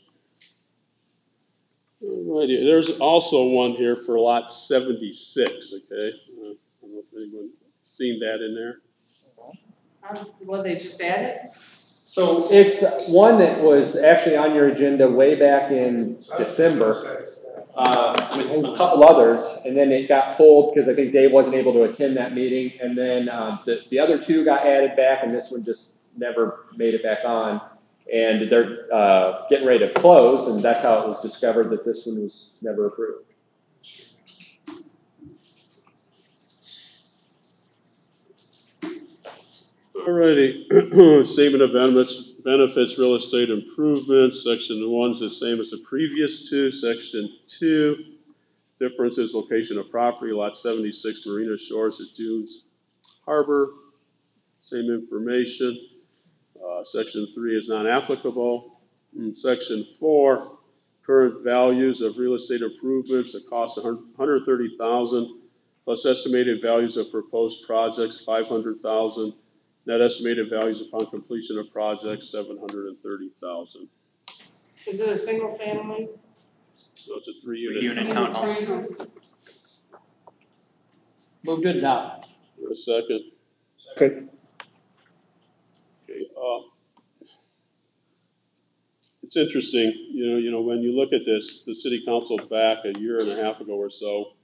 [SPEAKER 1] Alrighty, there's also one here for lot 76, okay? I don't know if anyone seen that in there.
[SPEAKER 3] What, they just added?
[SPEAKER 9] So it's one that was actually on your agenda way back in December with a couple others, and then it got pulled because I think Dave wasn't able to attend that meeting, and then the other two got added back, and this one just never made it back on. And they're getting ready to close, and that's how it was discovered that this one was never approved.
[SPEAKER 1] Alrighty, statement of benefits, real estate improvements. Section 1 is the same as the previous two. Section 2, differences, location of property, lot 76, Marina Shores at Dunes Harbor. Same information. Section 3 is non-applicable. Section 4, current values of real estate improvements, a cost of $130,000, plus estimated values of proposed projects, $500,000. Net estimated values upon completion of projects, $730,000.
[SPEAKER 3] Is it a single family?
[SPEAKER 1] So it's a 3-unit
[SPEAKER 2] townhome.
[SPEAKER 5] Move to adopt.
[SPEAKER 1] For a second.
[SPEAKER 11] Second.
[SPEAKER 1] Okay. It's interesting, you know, when you look at this, the city council back a year and a half ago or so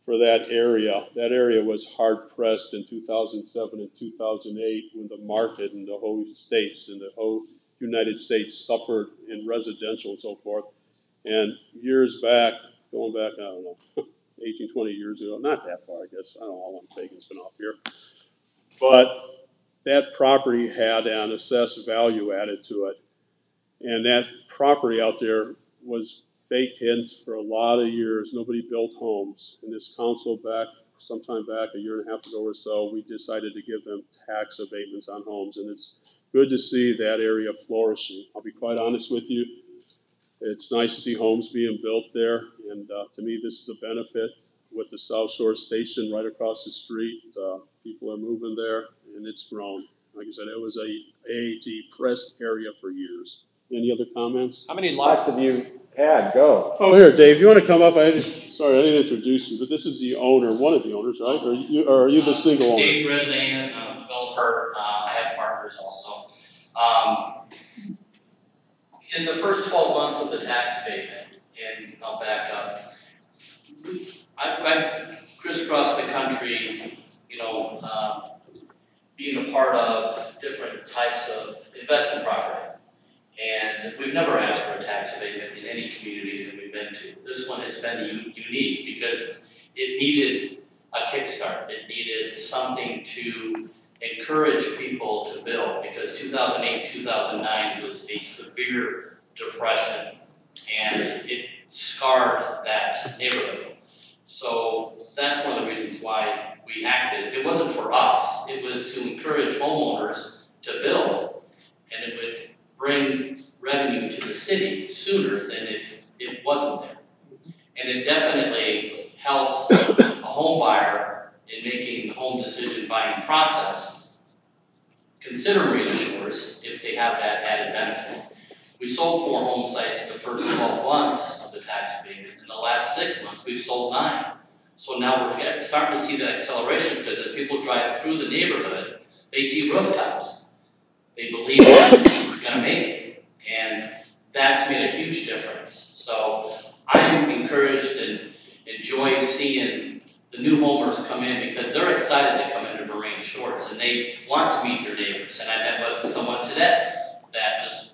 [SPEAKER 1] for that area. That area was hard pressed in 2007 and 2008 when the market in the whole states, in the whole United States suffered in residential and so forth. And years back, going back, I don't know, 18, 20 years ago, not that far, I guess. I don't know how long Fagan's been off here. But that property had an assessed value added to it. And that property out there was vacant for a lot of years. Nobody built homes. And this council sometime back, a year and a half ago or so, we decided to give them tax abatements on homes. And it's good to see that area flourishing. I'll be quite honest with you. It's nice to see homes being built there. And to me, this is a benefit with the South Shore Station right across the street. People are moving there, and it's grown. Like I said, it was a depressed area for years. Any other comments?
[SPEAKER 9] How many lots have you had? Go.
[SPEAKER 1] Oh, here, Dave, you want to come up? Sorry, I didn't introduce you, but this is the owner, one of the owners, right? Or are you the single owner?
[SPEAKER 10] Dave Resdan, developer. I have partners also. In the first 12 months of the tax abatement, and I'll back up, I've crisscrossed the country, being a part of different types of investment property. And we've never asked for a tax abatement in any community that we've been to. This one has been unique because it needed a kickstart. It needed something to encourage people to build, because 2008, 2009 was a severe depression and it scarred that neighborhood. So that's one of the reasons why we acted. It wasn't for us, it was to encourage homeowners to build, and it would bring revenue to the city sooner than if it wasn't there. And it definitely helps a home buyer in making the home decision buying process consider Marina Shores if they have that added benefit. We sold 4 home sites in the first 12 months of the tax abatement. In the last 6 months, we've sold 9. So now we're starting to see that acceleration, because as people drive through the neighborhood, they see rooftops. They believe it's going to make it. And that's made a huge difference. So I'm encouraged and enjoy seeing the new homers come in, because they're excited to come into Marina Shores and they want to meet their neighbors. And I met with someone today that just,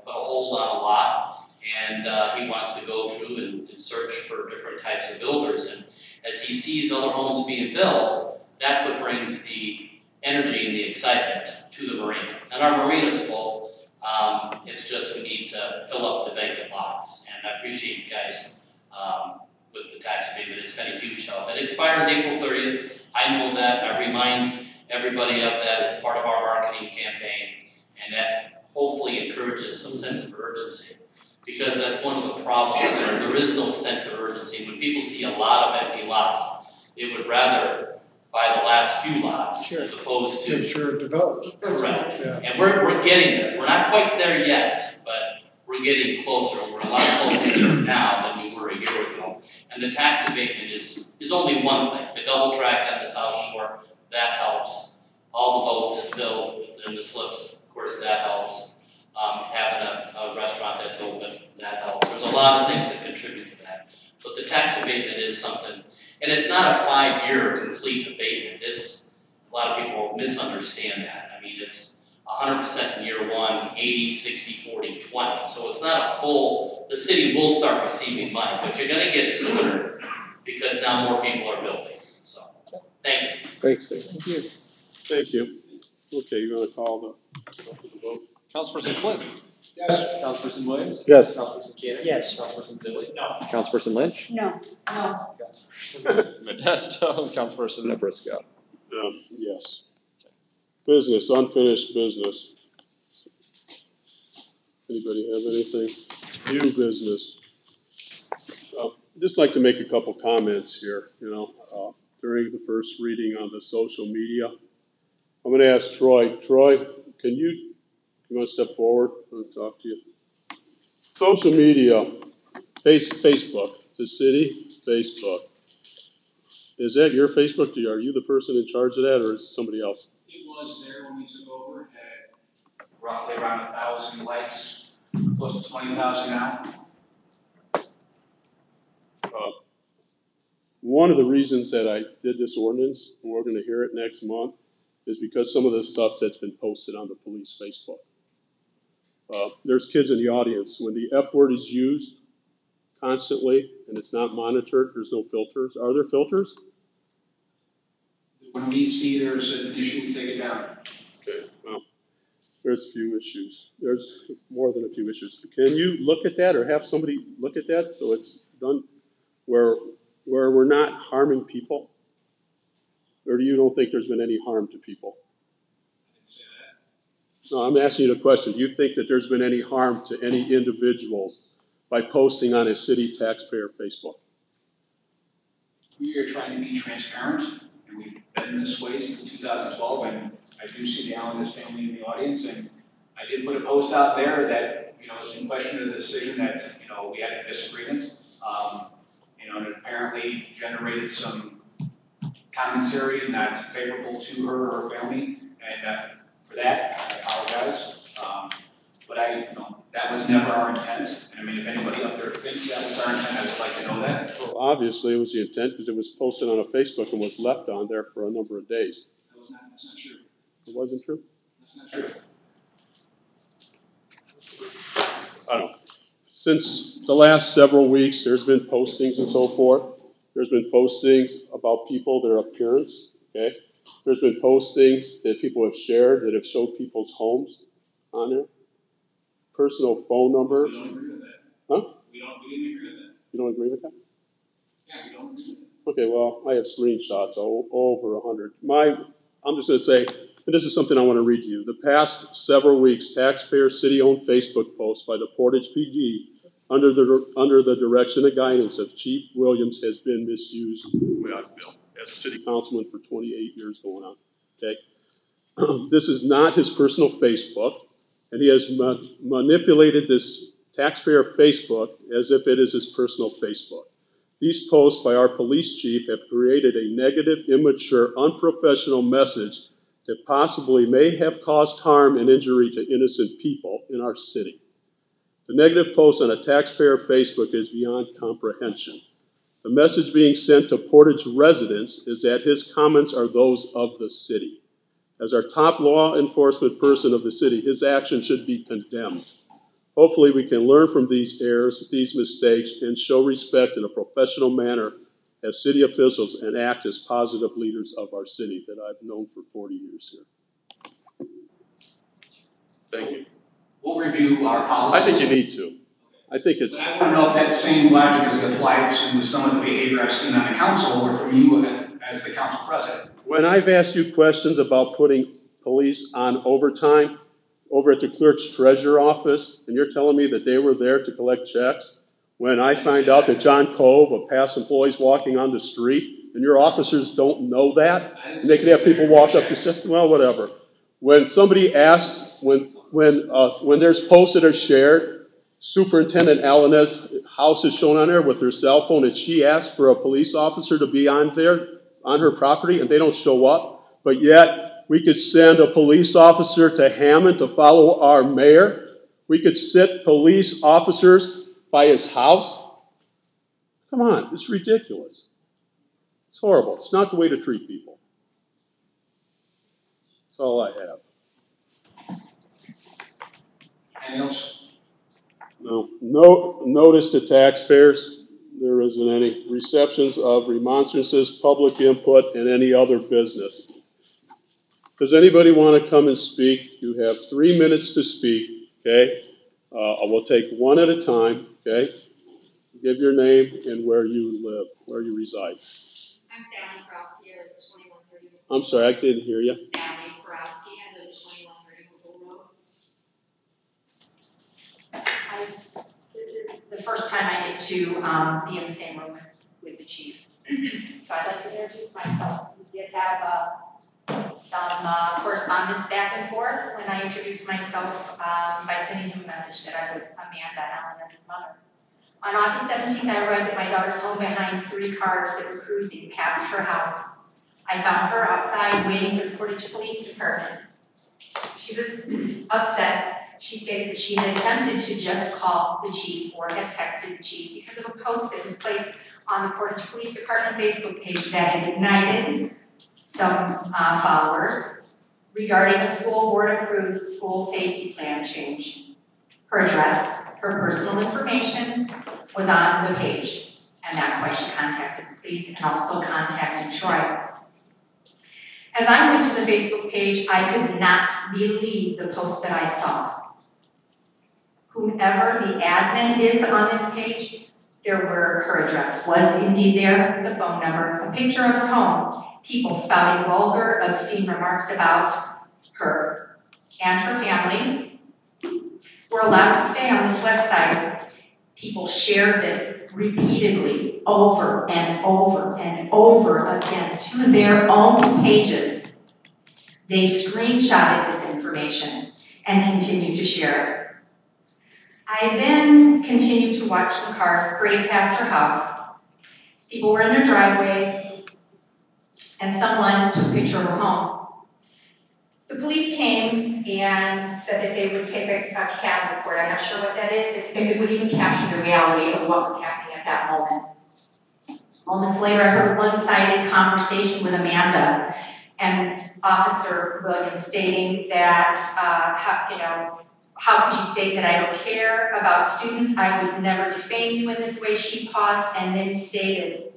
[SPEAKER 10] put a hold on a lot, and he wants to go through and search for different types of builders. And as he sees other homes being built, that's what brings the energy and the excitement to the marina. And our marina's full. It's just we need to fill up the vacant lots. And I appreciate you guys with the tax abatement. It's been a huge help. It expires April 30th. I know that. I remind everybody of that. It's part of our marketing campaign. And that hopefully encourages some sense of urgency. Because that's one of the problems there. There is no sense of urgency. When people see a lot of empty lots, they would rather buy the last few lots as opposed to...
[SPEAKER 16] Make sure it develops.
[SPEAKER 10] Correct.
[SPEAKER 16] Yeah.
[SPEAKER 10] And we're getting there. We're not quite there yet, but we're getting closer. We're a lot closer now than we were a year ago. And the tax abatement is only one thing. The double track on the South Shore, that helps. All the boats filled within the slips, of course, that helps. Having a restaurant that's open, that helps. There's a lot of things that contribute to that. But the tax abatement is something, and it's not a 5-year complete abatement. It's, a lot of people misunderstand that. I mean, it's 100% in year 1, 80, 60, 40, 20. So it's not a full, the city will start receiving money, but you're gonna get it sooner because now more people are building. So, thank you.
[SPEAKER 11] Thanks.
[SPEAKER 5] Thank you.
[SPEAKER 1] Thank you. Okay, you're going to call the vote.
[SPEAKER 9] Councilperson Flynn.
[SPEAKER 16] Yes.
[SPEAKER 9] Councilperson Williams.
[SPEAKER 11] Yes.
[SPEAKER 9] Councilperson Keenan.
[SPEAKER 5] Yes.
[SPEAKER 9] Councilperson Zilli.
[SPEAKER 5] No.
[SPEAKER 9] Councilperson Lynch.
[SPEAKER 8] No.
[SPEAKER 3] No.
[SPEAKER 9] Councilperson Modesto. Councilperson Nabrisco.
[SPEAKER 1] Yes. Business, unfinished business. Anybody have anything? New business. Just like to make a couple comments here, during the first reading on the social media. I'm going to ask Troy. Troy, can you want to step forward? I want to talk to you. Social media, Facebook, the city, Facebook. Is that your Facebook? Are you the person in charge of that, or is somebody else?
[SPEAKER 6] It was there when we took over. It had roughly around 1,000 likes, close to 20,000 now.
[SPEAKER 1] one of the reasons that I did this ordinance, and we're gonna hear it next month, is because some of the stuff that's been posted on the police Facebook. There's kids in the audience. When the F word is used constantly and it's not monitored, there's no filters. Are there filters?
[SPEAKER 6] When we see there's an issue, we take it down.
[SPEAKER 1] Okay, well, there's a few issues. There's more than a few issues. Can you look at that or have somebody look at that so it's done where we're not harming people? Or do you don't think there's been any harm to people?
[SPEAKER 6] I didn't say that.
[SPEAKER 1] No, I'm asking you the question. Do you think that there's been any harm to any individuals by posting on a city taxpayer Facebook?
[SPEAKER 6] We are trying to be transparent, and we've been this way since 2012, and I do see the Allen's family in the audience, and I did put a post out there that, is in question of the decision that, we had a disagreement, and it apparently generated some commentary not favorable to her or her family, and for that, I apologize. But that was never our intent. And if anybody up there thinks that was our intent, I would like to know that.
[SPEAKER 1] Well, obviously it was the intent because it was posted on a Facebook and was left on there for a number of days.
[SPEAKER 6] That's not true.
[SPEAKER 1] It wasn't true?
[SPEAKER 6] That's not true.
[SPEAKER 1] I don't know. Since the last several weeks, there's been postings and so forth. There's been postings about people, their appearance, okay? There's been postings that people have shared that have showed people's homes on there. Personal phone numbers.
[SPEAKER 6] We don't agree with that.
[SPEAKER 1] Huh?
[SPEAKER 6] We didn't agree with that.
[SPEAKER 1] You don't agree with that?
[SPEAKER 6] Yeah, we don't agree with that.
[SPEAKER 1] Okay, well, I have screenshots over 100. I'm just going to say, and this is something I want to read to you. The past several weeks, taxpayer city-owned Facebook posts by the Portage PD under the direction and guidance of Chief Williams has been misused, the way I feel, as a city councilman for 28 years going on, okay? This is not his personal Facebook, and he has manipulated this taxpayer Facebook as if it is his personal Facebook. These posts by our police chief have created a negative, immature, unprofessional message that possibly may have caused harm and injury to innocent people in our city. The negative post on a taxpayer Facebook is beyond comprehension. The message being sent to Portage residents is that his comments are those of the city. As our top law enforcement person of the city, his actions should be condemned. Hopefully we can learn from these errors, these mistakes, and show respect in a professional manner as city officials and act as positive leaders of our city that I've known for 40 years here. Thank you.
[SPEAKER 6] We'll review our policies.
[SPEAKER 1] I think you need to. I think it's...
[SPEAKER 6] But I want to know if that same logic is applied to some of the behavior I've seen on the council or from you as the council president.
[SPEAKER 1] When I've asked you questions about putting police on overtime over at the clerk's treasurer office, and you're telling me that they were there to collect checks, when I find out that John Cove, a past employee, is walking on the street, and your officers don't know that, and they can have people walk up to say, well, whatever. When somebody asks, when there's posts that are shared, Superintendent Allen's house is shown on there with her cell phone, and she asked for a police officer to be on there, on her property, and they don't show up, but yet we could send a police officer to Hammond to follow our mayor. We could sit police officers by his house. Come on, it's ridiculous. It's horrible. It's not the way to treat people. That's all I have.
[SPEAKER 6] Anything else?
[SPEAKER 1] No. Notice to taxpayers. There isn't any receptions of remonstrances, public input, and any other business. Does anybody want to come and speak? You have 3 minutes to speak, okay? I will take one at a time, okay? Give your name and where you live, where you reside.
[SPEAKER 16] I'm Sally Krowski, I live at 2130.
[SPEAKER 1] I'm sorry, I couldn't hear you.
[SPEAKER 16] Sally Krowski, I live at 2130 Maple Road. This is the first time I get to be in the same room with the chief. So I'd like to introduce myself. We did have some correspondence back and forth when I introduced myself by sending him a message that I was Amanda Allen as his mother. On August 17th, I arrived at my daughter's home behind 3 cars that were cruising past her house. I found her outside waiting for the Portage Police Department. She was upset. She stated that she had attempted to just call the chief or had texted the chief because of a post that was placed on the Portage Police Department Facebook page that had ignited some followers regarding a school board approved school safety plan change. Her address, her personal information was on the page, and that's why she contacted the police and also contacted Troy. As I went to the Facebook page, I could not believe the post that I saw. Whomever the admin is on this page, her address was indeed there, the phone number, a picture of her home, people spouting vulgar, obscene remarks about her and her family were allowed to stay on this website. People shared this repeatedly over and over and over again to their own pages. They screenshotted this information and continued to share it. I then continued to watch the cars parade past her house. People were in their driveways, and someone took a picture of her home. The police came and said that they would take a CAD report. I'm not sure what that is, if it would even capture the reality of what was happening at that moment. Moments later, I heard a one-sided conversation with Amanda and Officer Williams stating that, how could you state that I don't care about students? I would never defame you in this way. She paused and then stated,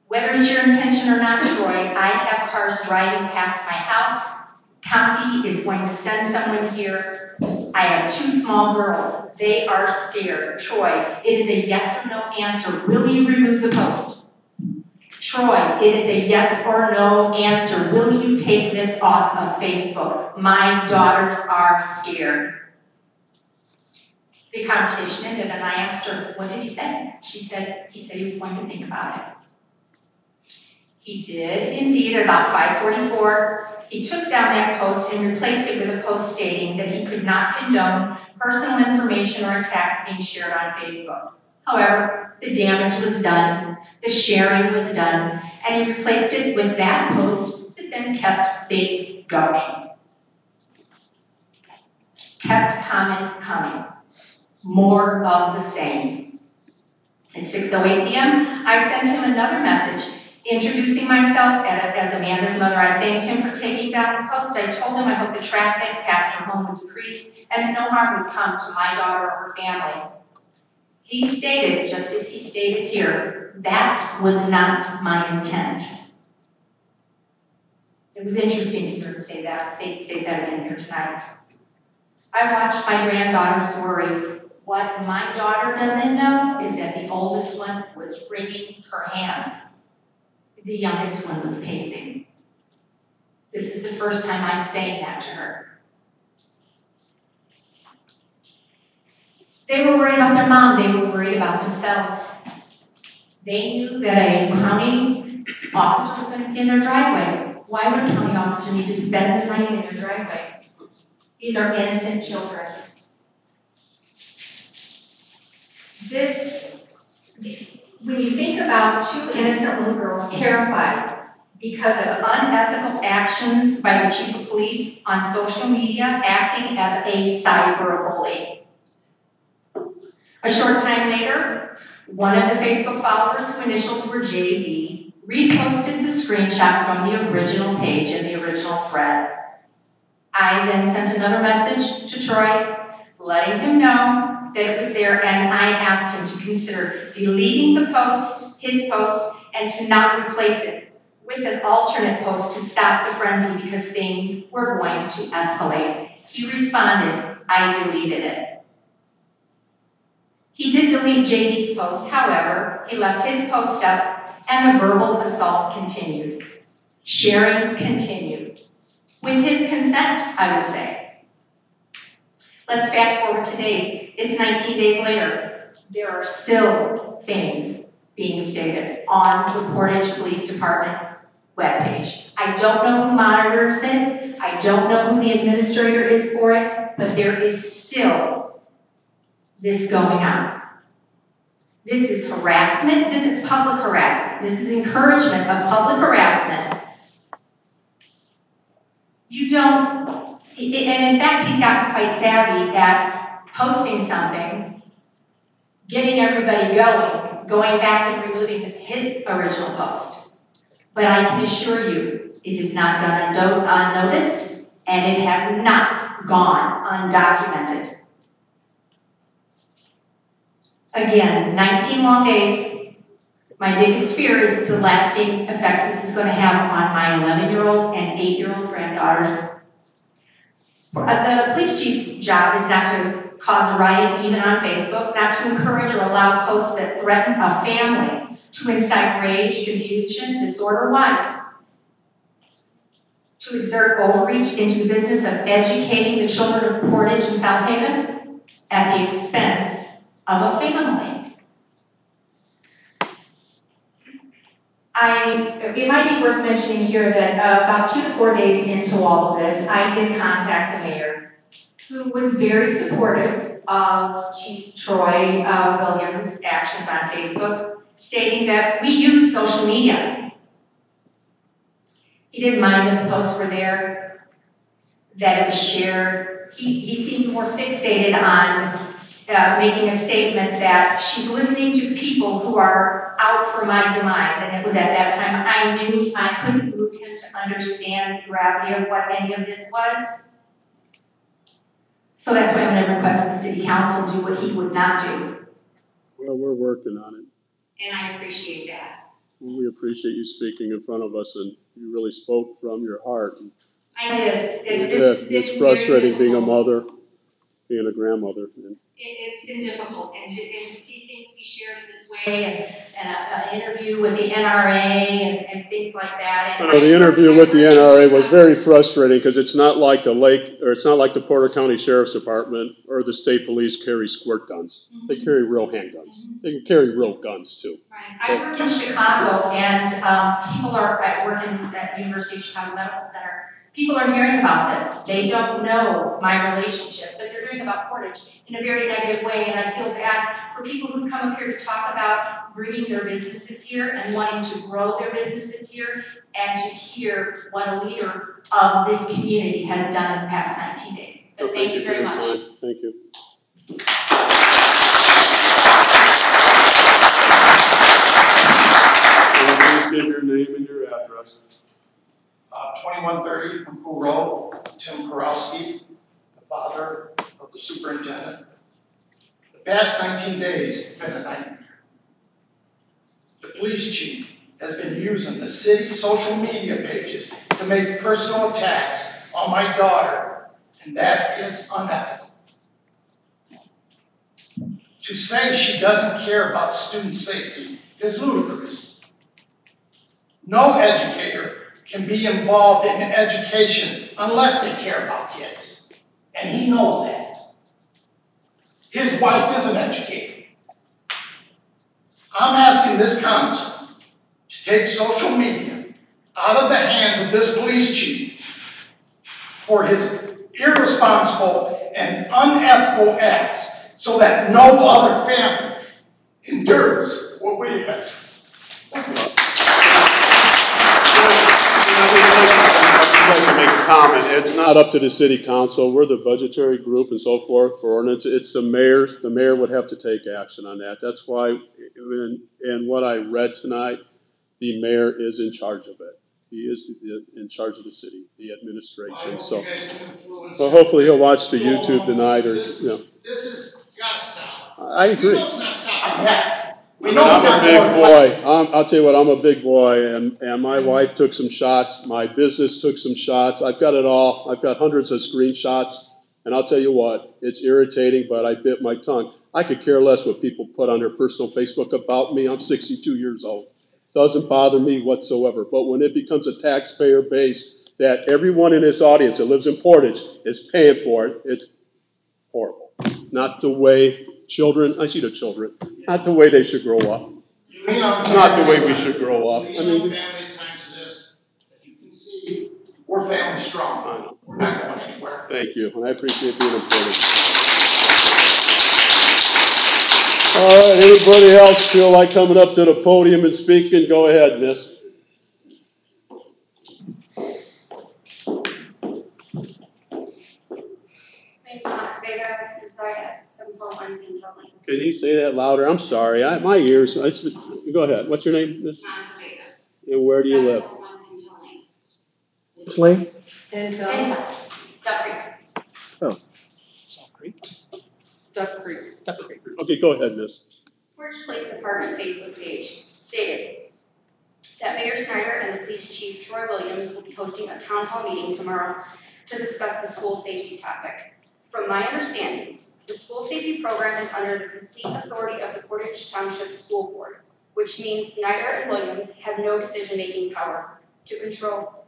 [SPEAKER 16] whether it's your intention or not, Troy, I have cars driving past my house. County is going to send someone here. I have 2 small girls. They are scared. Troy, it is a yes or no answer. Will you remove the post? Troy, it is a yes or no answer. Will you take this off of Facebook? My daughters are scared. The conversation ended and I asked her, what did he say? She said, he said he was going to think about it. He did indeed at about 5:44. He took down that post and replaced it with a post stating that he could not condone personal information or attacks being shared on Facebook. However, the damage was done, the sharing was done, and he replaced it with that post that then kept things going. Kept comments coming. More of the same. At 6:08 p.m., I sent him another message introducing myself as Amanda's mother. I thanked him for taking down the post. I told him I hope the traffic past her home would decrease and that no harm would come to my daughter or her family. He stated, just as he stated here, that was not my intent. It was interesting to hear him state that again here tonight. I watched my granddaughters worry. What my daughter doesn't know is that the oldest one was wringing her hands. The youngest one was pacing. This is the first time I'm saying that to her. They were worried about their mom. They were worried about themselves. They knew that a county officer was going to be in their driveway. Why would a county officer need to spend the money in their driveway? These are innocent children. When you think about 2 innocent little girls terrified because of unethical actions by the chief of police on social media acting as a cyberbully. A short time later, one of the Facebook followers whose initials were JD reposted the screenshot from the original page in the original thread. I then sent another message to Troy, letting him know that it was there, and I asked him to consider deleting the post, his post, and to not replace it with an alternate post to stop the frenzy because things were going to escalate. He responded, I deleted it. He did delete JD's post, however, he left his post up and the verbal assault continued. Sharing continued. With his consent, I would say. Let's fast forward to date. It's 19 days later. There are still things being stated on the Portage Police Department webpage. I don't know who monitors it. I don't know who the administrator is for it, but there is still this going on. This is harassment. This is public harassment. This is encouragement of public harassment. You don't And in fact, he's gotten quite savvy at posting something, getting everybody going back and removing his original post. But I can assure you, it is not gone unnoticed, and it has not gone undocumented. Again, 19 long days. My biggest fear is the lasting effects this is going to have on my 11-year-old and 8-year-old granddaughters. The police chief's job is not to cause a riot, even on Facebook, not to encourage or allow posts that threaten a family, to incite rage, confusion, disorder. Why? To exert overreach into the business of educating the children of Portage and South Haven at the expense of a family. It might be worth mentioning here that about 2 to 4 days into all of this, I did contact the mayor, who was very supportive of Chief Troy Williams' actions on Facebook, stating that we use social media. He didn't mind that the posts were there, that it was shared. He seemed more fixated on making a statement that she's listening to people who are out for my demise. And it was at that time I knew I couldn't move him to understand the gravity of what any of this was. So that's why I'm going to request that the city council do what he would not do.
[SPEAKER 1] Well, we're working on it.
[SPEAKER 16] And I appreciate that.
[SPEAKER 1] We appreciate you speaking in front of us, and you really spoke from your heart.
[SPEAKER 16] I did.
[SPEAKER 1] It's frustrating being a mother, being a grandmother.
[SPEAKER 16] It's been difficult, and to see things be shared in this way, and an interview with the NRA and things like that. And
[SPEAKER 1] the interview with the NRA was very frustrating because it's not like it's not like the Porter County Sheriff's Department or the state police carry squirt guns. Mm-hmm. They carry real handguns. Mm-hmm. They can carry real guns too.
[SPEAKER 16] Right. I work in Chicago, and people are working at University of Chicago Medical Center. People are hearing about this. They don't know my relationship, but they're hearing about Portage in a very negative way, and I feel bad for people who've come up here to talk about bringing their businesses here and wanting to grow their businesses here, and to hear what a leader of this community has done in the past 19 days. So thank you very much.
[SPEAKER 1] Thank you. Please give your name and your address.
[SPEAKER 17] 2130 Pool Road, Tim Korowski, the father of the superintendent. The past 19 days have been a nightmare. The police chief has been using the city social media pages to make personal attacks on my daughter, and that is unethical. To say she doesn't care about student safety is ludicrous. No educator can be involved in education unless they care about kids. And he knows that. His wife is an educator. I'm asking this council to take social media out of the hands of this police chief for his irresponsible and unethical acts so that no other family endures what we have.
[SPEAKER 1] I'd like to make a comment. It's not up to the city council. We're the budgetary group and so forth for ordinance. It's the mayor. The mayor would have to take action on that. That's why, in what I read tonight, the mayor is in charge of it. He is in charge of the city, the administration. So hopefully he'll watch the YouTube tonight, or
[SPEAKER 17] This has got to stop.
[SPEAKER 1] I agree.
[SPEAKER 17] We know it's not stopping yet.
[SPEAKER 1] I'm a big boy. I'll tell you what, I'm a big boy, and my wife took some shots. My business took some shots. I've got it all. I've got hundreds of screenshots, and I'll tell you what, it's irritating, but I bit my tongue. I could care less what people put on their personal Facebook about me. I'm 62 years old. Doesn't bother me whatsoever. But when it becomes a taxpayer base that everyone in this audience that lives in Portage is paying for it, it's horrible. Not the way children, I see the children, not the way they should grow up. It's not the way we should grow up.
[SPEAKER 17] I mean, family times this, as you can see, we're family strong. We're not going anywhere.
[SPEAKER 1] Thank you, and I appreciate being important. All right, anybody else feel like coming up to the podium and speaking? Go ahead, miss.
[SPEAKER 13] at 741 Pinto Lane.
[SPEAKER 1] Can you say that louder? I'm sorry, my ears, go ahead. What's your name, miss? And where do you live?
[SPEAKER 13] 741 Pinto Lane.
[SPEAKER 11] Which lane?
[SPEAKER 3] Pinto.
[SPEAKER 16] Duck Creek.
[SPEAKER 5] Salt Creek?
[SPEAKER 3] Duck Creek.
[SPEAKER 5] Duck Creek.
[SPEAKER 1] Okay, go ahead, miss.
[SPEAKER 15] Portage Police Department Facebook page stated that Mayor Snyder and the Police Chief Troy Williams will be hosting a town hall meeting tomorrow to discuss the school safety topic. From my understanding, the school safety program is under the complete authority of the Portage Township School Board, which means Snyder and Williams have no decision-making power to control,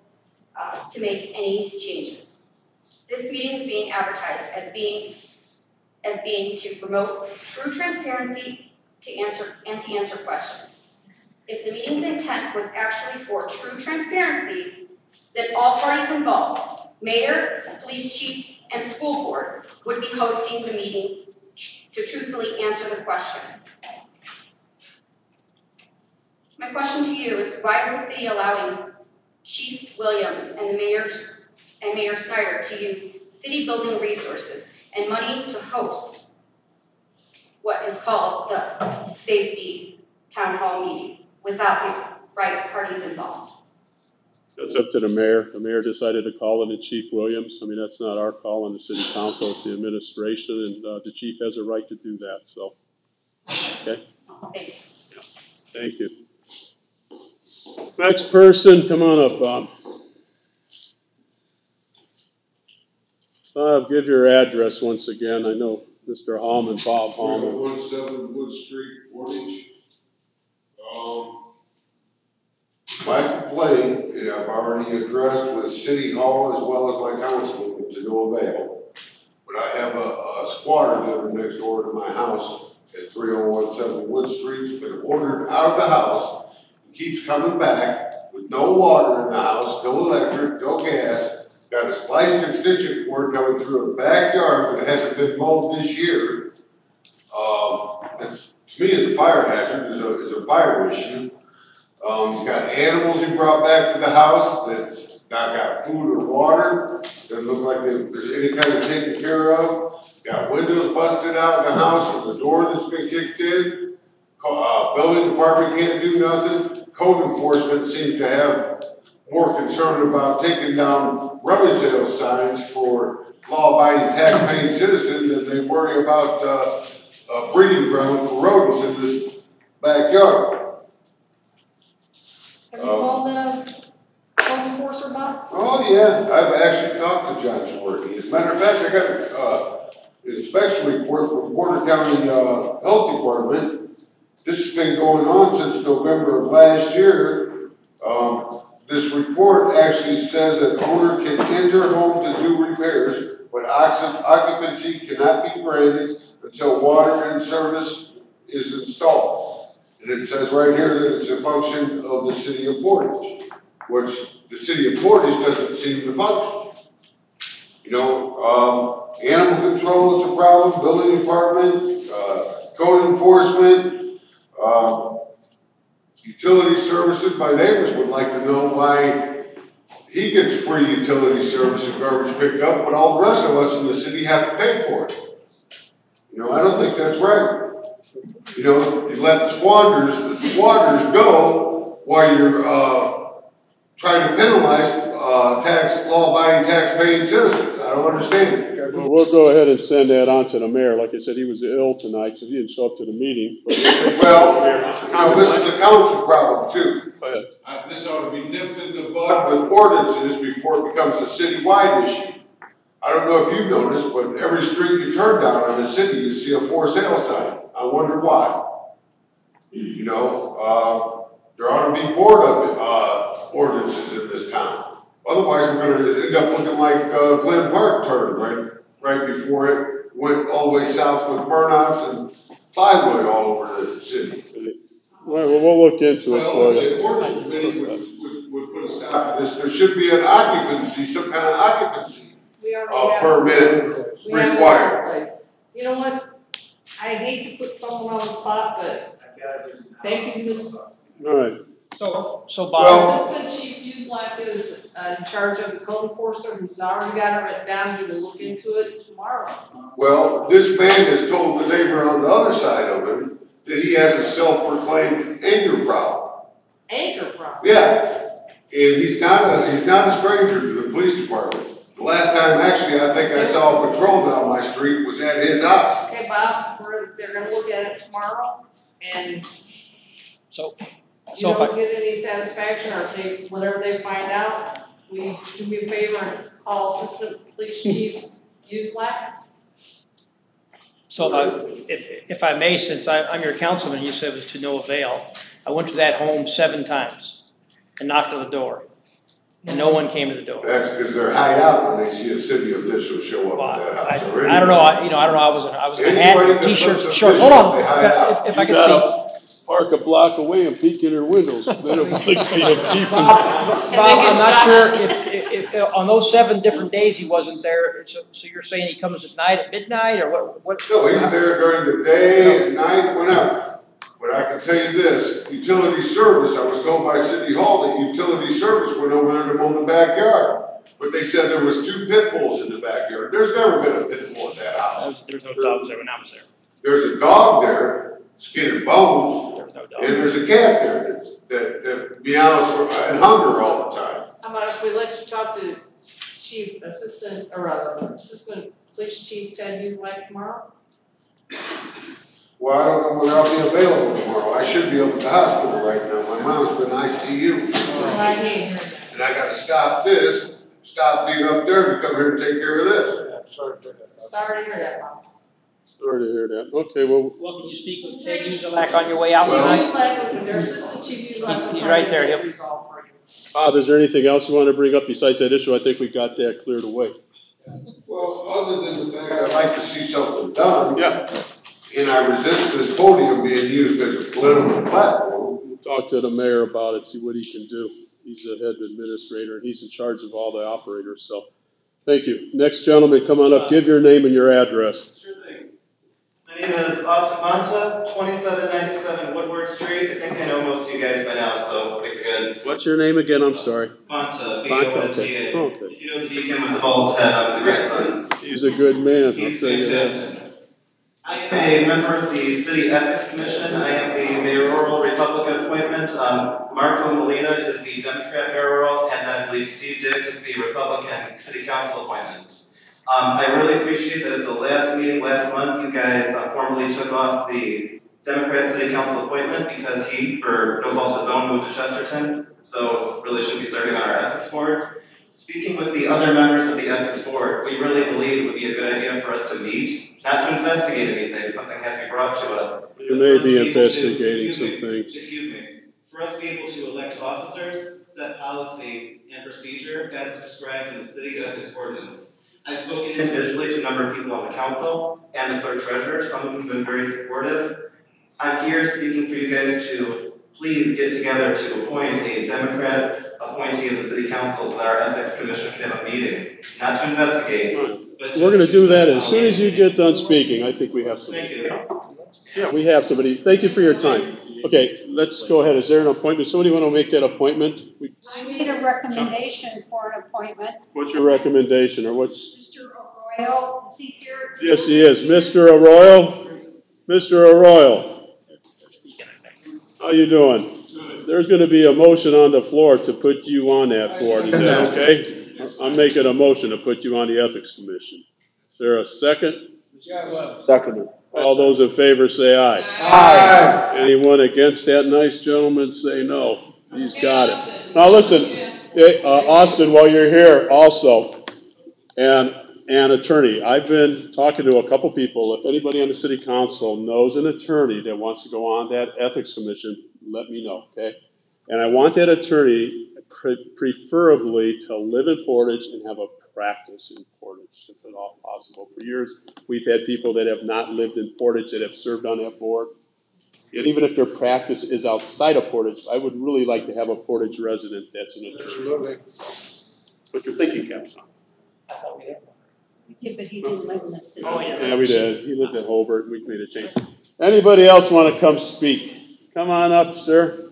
[SPEAKER 15] to make any changes. This meeting is being advertised as being to promote true transparency to answer questions. If the meeting's intent was actually for true transparency, then all parties involved, mayor, police chief, and school board, would be hosting the meeting to truthfully answer the questions. My question to you is, why is the city allowing Chief Williams and Mayor Snyder to use city building resources and money to host what is called the safety town hall meeting without the right parties involved?
[SPEAKER 1] That's up to the mayor. The mayor decided to call in the Chief Williams. I mean, that's not our call on the city council, it's the administration, and the chief has a right to do that, so. Okay?
[SPEAKER 15] Thank you.
[SPEAKER 1] Yeah. Thank you. Next person, come on up, Bob. Bob, give your address once again. I know Mr. Hallman, Bob Hallman.
[SPEAKER 18] 317 Wood Street, Portage. My complaint, I've already addressed with City Hall as well as my councilman to no avail. But I have a squatter living next door to my house at 3017 Wood Street. He's been ordered out of the house. He keeps coming back with no water in the house, no electric, no gas. Got a spliced extension cord coming through a backyard that hasn't been mowed this year. That's, to me, is a fire hazard, is a fire issue. He's got animals he brought back to the house that's not got food or water. Doesn't look like there's any kind of taken care of. Got windows busted out in the house and the door that's been kicked in. Building department can't do nothing. Code enforcement seems to have more concern about taking down rummage sale signs for law-abiding tax-paying citizens than they worry about a breeding ground for rodents in this backyard.
[SPEAKER 3] Have you called the code enforcer, Bob?
[SPEAKER 18] Oh yeah, I've actually talked to John Schwartz. As a matter of fact, I got an inspection report from Porter County Health Department. This has been going on since November of last year. This report actually says that owner can enter home to do repairs, but occupancy cannot be granted until water and service is installed. And it says right here that it's a function of the city of Portage, which the city of Portage doesn't seem to function. You know, animal control is a problem, building department, code enforcement, utility services. My neighbors would like to know why he gets free utility service and garbage pickup, but all the rest of us in the city have to pay for it. You know, I don't think that's right. You know, you let the squatters go while you're trying to penalize law-abiding tax-paying citizens. I don't understand it.
[SPEAKER 1] Well, we'll go ahead and send that on to the mayor. Like I said, he was ill tonight, so he didn't show up to the meeting.
[SPEAKER 18] Well, this is a council problem too.
[SPEAKER 1] Go ahead.
[SPEAKER 18] This ought to be nipped in the bud with ordinances before it becomes a citywide issue. I don't know if you've noticed, but every street you turn down in the city, you see a for sale sign. I wonder why. You know, there ought to be board of ordinances in this town. Otherwise, we're going to end up looking like Glen Park turned right before it went all the way south with burnouts and plywood all over the city.
[SPEAKER 1] Well, we'll look into it for you.
[SPEAKER 18] The ordinance committee would put a stop to this. There should be an occupancy, some kind of occupancy permit required.
[SPEAKER 3] You know what? I hate to put someone on the spot, but thank you, Miss.
[SPEAKER 1] All right.
[SPEAKER 5] So Bob.
[SPEAKER 3] Assistant Chief Uslak is in charge of the code enforcer, who's already got it written down, he will look into it tomorrow.
[SPEAKER 18] Well, this man has told the neighbor on the other side of him that he has a self-proclaimed anger problem.
[SPEAKER 3] Anger problem?
[SPEAKER 18] Yeah, and he's not a stranger to the police department. The last time, actually, I think I saw a patrol down my street was at his house.
[SPEAKER 3] Okay, Bob, they're gonna look at it tomorrow, and
[SPEAKER 5] So
[SPEAKER 3] you don't get any satisfaction, or if they, whatever they find out, do me a favor and call Assistant Police Chief Uselak.
[SPEAKER 5] So if I may, since I'm your councilman, you said it was to no avail, I went to that home 7 times and knocked on the door, and no one came to the door.
[SPEAKER 18] That's because they're hide out when they see a city official show up at that house.
[SPEAKER 5] I don't know, I was in a hat, and t-shirt, shorts. Hold on, if I could speak.
[SPEAKER 1] Park a block away and peek in their windows. They don't think they have people.
[SPEAKER 5] Bob, I'm not sure if on those 7 different days he wasn't there. So you're saying he comes at night, at midnight, or what?
[SPEAKER 18] No, he's there during the day and night, whenever. But I can tell you this, utility service, I was told by City Hall that utility service went over there to mow the backyard. But they said there was 2 pit bulls in the backyard. There's never been a pit bull at that house.
[SPEAKER 5] There's no dogs there when I was there.
[SPEAKER 18] There's a dog there, skin and bones. And there's a cat there that meows and hunger all the time.
[SPEAKER 3] How about if we let you talk to Assistant Police Chief Ted Uselak tomorrow?
[SPEAKER 18] Well, I don't know whether I'll be available tomorrow. I should be up at the hospital right now. My mom's been ICU. And I gotta stop being up there to come here and take care of this.
[SPEAKER 3] Yeah, sorry to hear that, Mom.
[SPEAKER 1] Sorry to hear that. Okay, well.
[SPEAKER 5] Well, can you speak with Ted Uselak on your way out tonight?
[SPEAKER 3] Their Assistant Chief Uselak.
[SPEAKER 5] He's right there. He'll
[SPEAKER 3] resolve for you.
[SPEAKER 1] Bob, is there anything else you want to bring up besides that issue? I think we got that cleared away.
[SPEAKER 18] Well, other than the fact I'd like to see something done.
[SPEAKER 1] Yeah.
[SPEAKER 18] And I resist this podium being used as a political platform.
[SPEAKER 1] We'll talk to the mayor about it, see what he can do. He's the head administrator, and he's in charge of all the operators, so. Thank you. Next gentleman, come on up. Give your name and your address.
[SPEAKER 19] Sure thing. My name is Austin Monta, 2797 Woodward Street. I think I know most of you guys by now, so pretty good.
[SPEAKER 1] What's your name again? I'm sorry.
[SPEAKER 19] Monta, B-O-N-T-A.
[SPEAKER 1] Okay.
[SPEAKER 19] If you know the deacon with the bald head, I'm the grandson.
[SPEAKER 1] He's a good man,
[SPEAKER 19] He's
[SPEAKER 1] I'll tell you that.
[SPEAKER 19] fantastic. I am a member of the City Ethics Commission. I am the mayoral Republican appointment. Marco Molina is the Democrat mayoral, and then I believe Steve Dick is the Republican City Council appointment. I really appreciate that at the last meeting last month, you guys formally took off the Democrat City Council appointment because he, for no fault of his own, moved to Chesterton, so really shouldn't be serving on our ethics board. Speaking with the other members of the ethics board, we really believe it would be a good idea for us to meet, not to investigate anything, something has to be brought to us.
[SPEAKER 1] You may be investigating some things.
[SPEAKER 19] Excuse me. For us to be able to elect officers, set policy and procedure as is prescribed in the city ethics ordinance. I've spoken individually to a number of people on the council and the clerk treasurer, some of them have been very supportive. I'm here seeking for you guys to please get together to appoint a Democrat appointee of the city council so that our ethics commission can have a meeting, not to investigate. But
[SPEAKER 1] we're going to do that as soon as you get done speaking. I think we have somebody.
[SPEAKER 19] Thank you.
[SPEAKER 1] Yeah, we have somebody. Thank you for your time. Okay, let's go ahead. Is there an appointment? Somebody want to make that appointment?
[SPEAKER 8] I need a recommendation for an appointment.
[SPEAKER 1] What's your recommendation, or what's?
[SPEAKER 8] Mr. Arroyo, is he here?
[SPEAKER 1] Yes, he is. Mr. Arroyo. Mr. Arroyo. How you doing? There's going to be a motion on the floor to put you on that board. Is that okay? I'm making a motion to put you on the Ethics Commission. Is there a second?
[SPEAKER 11] Yes. Second.
[SPEAKER 1] All those in favor say aye.
[SPEAKER 11] Aye.
[SPEAKER 1] Anyone against that nice gentleman say no. He's got it. Now listen, Austin, while you're here also, and an attorney, I've been talking to a couple people. If anybody on the city council knows an attorney that wants to go on that ethics commission, let me know, okay? And I want that attorney preferably to live in Portage and have a practice in Portage, if at all possible. For years, we've had people that have not lived in Portage that have served on that board. And even if their practice is outside of Portage, I would really like to have a Portage resident that's an attorney.
[SPEAKER 11] Absolutely.
[SPEAKER 1] Put your thinking caps on.
[SPEAKER 8] I thought we had one. We did, but he didn't live in the city.
[SPEAKER 5] Oh, yeah.
[SPEAKER 1] Yeah, we did. He lived in Hobart. We made a change. Anybody else want to come speak? Come on up, sir.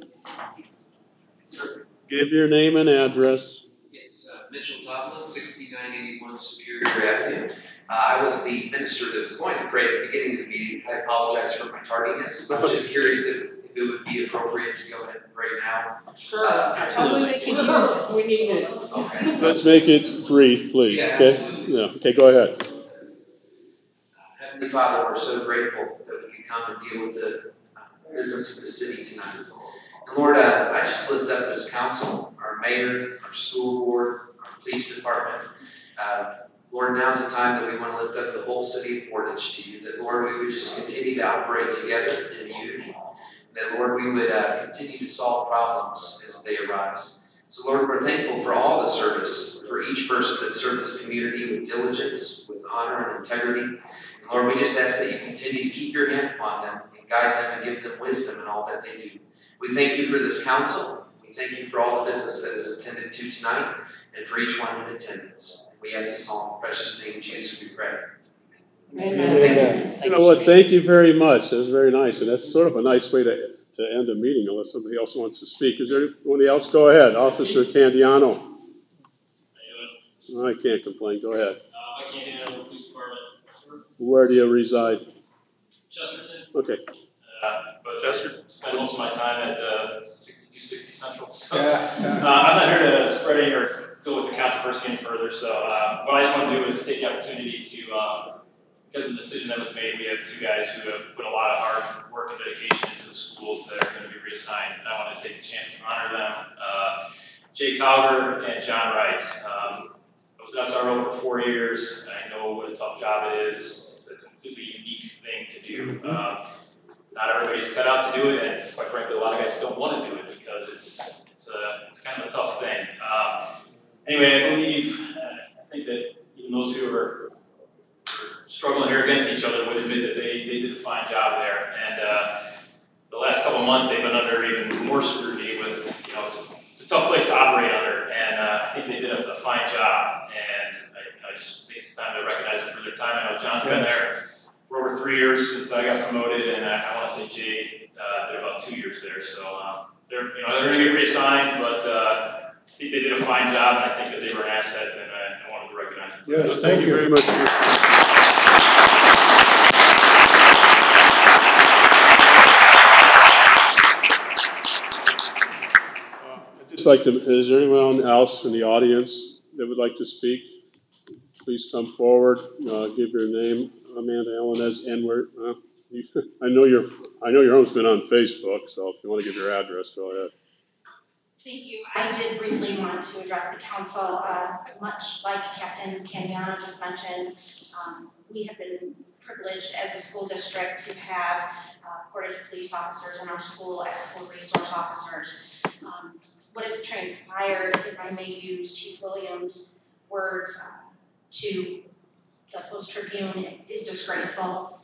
[SPEAKER 19] Sir.
[SPEAKER 1] Give your name and address.
[SPEAKER 19] Yes.
[SPEAKER 20] Mitchell Topla, 6981 Superior Avenue. I was the minister that was going to pray at the beginning of the meeting. I apologize for my tardiness. I was just curious if it would be appropriate to go ahead and pray now.
[SPEAKER 3] Sure.
[SPEAKER 20] Absolutely.
[SPEAKER 3] We need to.
[SPEAKER 20] Okay.
[SPEAKER 1] Let's make it brief, please.
[SPEAKER 20] Yeah,
[SPEAKER 1] Okay?
[SPEAKER 20] absolutely.
[SPEAKER 1] Yeah. Okay, go ahead.
[SPEAKER 20] Heavenly Father, we're so grateful that we can come and deal with the business of the city tonight. And Lord, I just lift up this council, our mayor, our school board, our police department. Lord, now's the time that we want to lift up the whole city of Portage to you, that Lord, we would just continue to operate together in unity. That Lord, we would continue to solve problems as they arise. So Lord, we're thankful for all the service, for each person that served this community with diligence, with honor and integrity. And Lord, we just ask that you continue to keep your hand upon them and guide them and give them wisdom in all that they do. We thank you for this council. We thank you for all the business that is attended to tonight and for each one in attendance. We ask this all in the precious name of Jesus we pray.
[SPEAKER 1] Amen. You know what? Thank you very much. That was very nice. And that's sort of a nice way to end a meeting unless somebody else wants to speak. Is there anybody else? Go ahead. Officer Candiano. I can't complain. Go ahead.
[SPEAKER 21] Mike Candiano, Police Department.
[SPEAKER 1] Where do you reside?
[SPEAKER 21] Chesterton.
[SPEAKER 1] Okay.
[SPEAKER 21] But Chester, spend most of my time at 6260 Central. So I'm not here to spread any or go with the controversy any further. So what I just want to do is take the opportunity to, because of the decision that was made, we have two guys who have put a lot of hard work and dedication into the schools that are going to be reassigned. And I want to take a chance to honor them. Jay Cowder and John Wright. I was an SRO for 4 years. I know what a tough job it is. It's a completely unique thing to do. Not everybody's cut out to do it, and quite frankly, a lot of guys don't want to do it because it's kind of a tough thing. Anyway, I think that even those who are struggling here against each other would admit that they did a fine job there. And the last couple of months, they've been under even more scrutiny with, it's a tough place to operate under, and I think they did a fine job. And I just think it's time to recognize them for their time. I know John's been there for over 3 years since I got promoted, and I want to say Jay did about 2 years there. So they're going to get reassigned, but I think they did a fine job, and I think that they were an asset, and I wanted to recognize them.
[SPEAKER 1] Yes, thank you very much. I'd just like to, is there anyone else in the audience that would like to speak? Please come forward, give your name. Amanda Allen, and where I know your home's been on Facebook, so if you want to give your address, go ahead.
[SPEAKER 15] Thank you. I did briefly want to address the council. Much like Captain Candiano just mentioned, we have been privileged as a school district to have Portage police officers in our school as school resource officers. What has transpired, if I may use Chief Williams' words to the Post-Tribune, is disgraceful.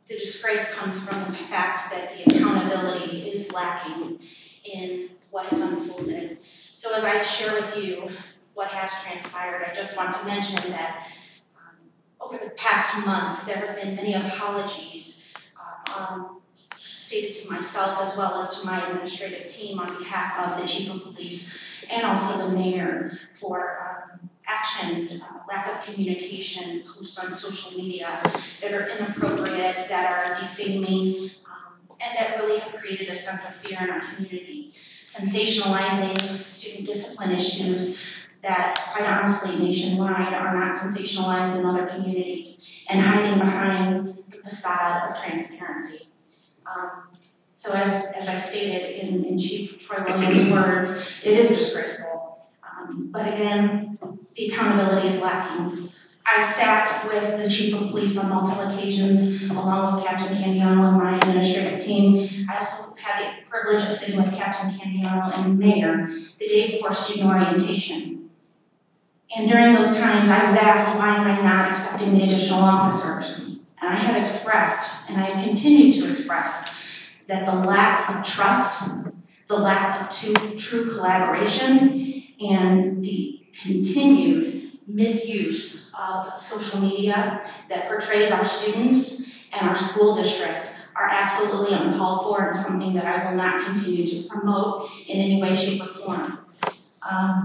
[SPEAKER 15] The disgrace comes from the fact that the accountability is lacking in what has unfolded. So as I share with you what has transpired, I just want to mention that over the past months, there have been many apologies stated to myself as well as to my administrative team on behalf of the Chief of Police and also the Mayor for actions, lack of communication, posts on social media that are inappropriate, that are defaming, and that really have created a sense of fear in our community. Sensationalizing student discipline issues that, quite honestly, nationwide are not sensationalized in other communities, and hiding behind the facade of transparency. So as I stated in Chief Troy Williams' words, it is disgraceful. But again, the accountability is lacking. I sat with the Chief of Police on multiple occasions, along with Captain Candiano and my administrative team. I also had the privilege of sitting with Captain Candiano and the Mayor the day before student orientation. And during those times, I was asked, why am I not accepting the additional officers? And I have expressed, and I continue to express, that the lack of trust, the lack of true collaboration, and the continued misuse of social media that portrays our students and our school district are absolutely uncalled for and something that I will not continue to promote in any way, shape, or form.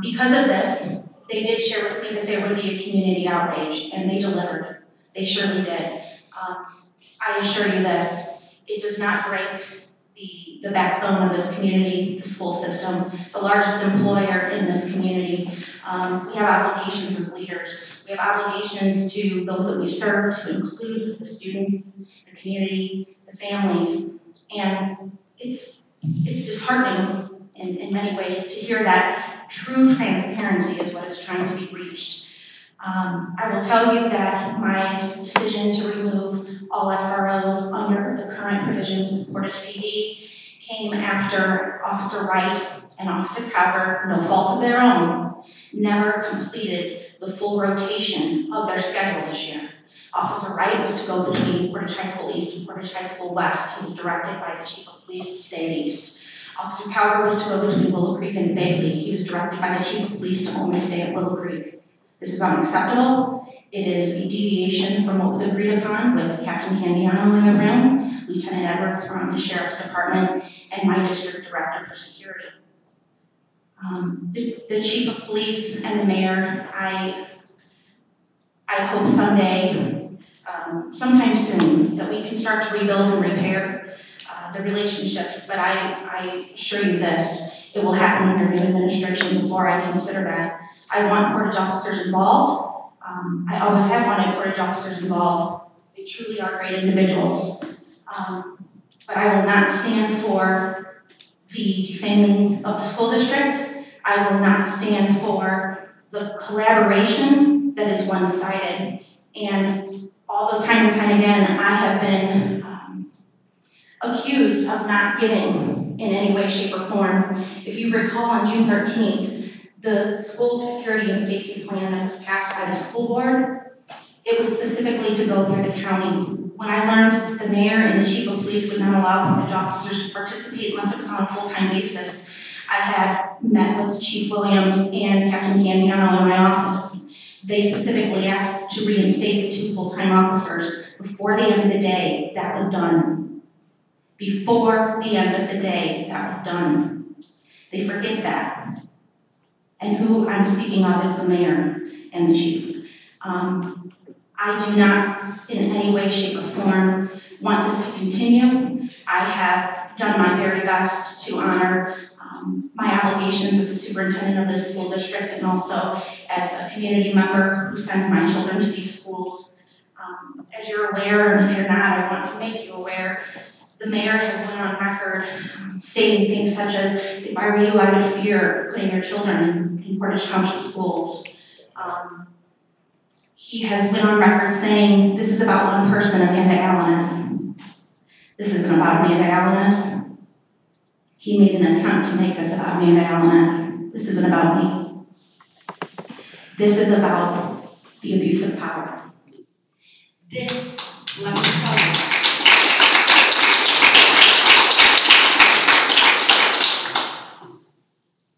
[SPEAKER 15] Because of this, they did share with me that there would be a community outrage, and they delivered. They surely did. I assure you this, it does not break the backbone of this community, the school system, the largest employer in this community. We have obligations as leaders. We have obligations to those that we serve, to include the students, the community, the families, and it's disheartening in many ways to hear that true transparency is what is trying to be reached. I will tell you that my decision to remove all SROs under the current provisions of Portage PD came after Officer Wright and Officer Cowper, no fault of their own, never completed the full rotation of their schedule this year. Officer Wright was to go between Portage High School East and Portage High School West. He was directed by the Chief of Police to stay east. Officer Cowper was to go between Willow Creek and Bagley. He was directed by the Chief of Police to only stay at Willow Creek. This is unacceptable. It is a deviation from what was agreed upon with Captain Candiano in the room, Lieutenant Edwards from the Sheriff's Department, and my district director for security. The Chief of Police and the Mayor, I hope someday, sometime soon, that we can start to rebuild and repair the relationships, but I assure you this, it will happen under new administration before I consider that. I want Portage officers involved. I always have wanted Portage officers involved. They truly are great individuals. But I will not stand for the defaming of the school district. I will not stand for the collaboration that is one-sided. And although time and time again I have been accused of not giving in any way, shape, or form, if you recall on June 13th, the school security and safety plan that was passed by the school board, it was specifically to go through the county. When I learned the mayor and the chief of police would not allow Portage officers to participate unless it was on a full-time basis, I had met with Chief Williams and Captain Candiano in my office. They specifically asked to reinstate the 2 full-time officers. Before the end of the day, that was done. Before the end of the day, that was done. They forget that. And who I'm speaking of is the mayor and the chief. I do not, in any way, shape, or form, want this to continue. I have done my very best to honor my obligations as a superintendent of this school district and also as a community member who sends my children to these schools. As you're aware, and if you're not, I want to make you aware, the mayor has went on record stating things such as, if I were you, I would fear putting your children in Portage Township schools. He has went on record saying, this is about one person, Amanda Alanis. This isn't about Amanda Alanis. He made an attempt to make this about Amanda Alanis. This isn't about me. This is about the abuse of power. This, let me tell you,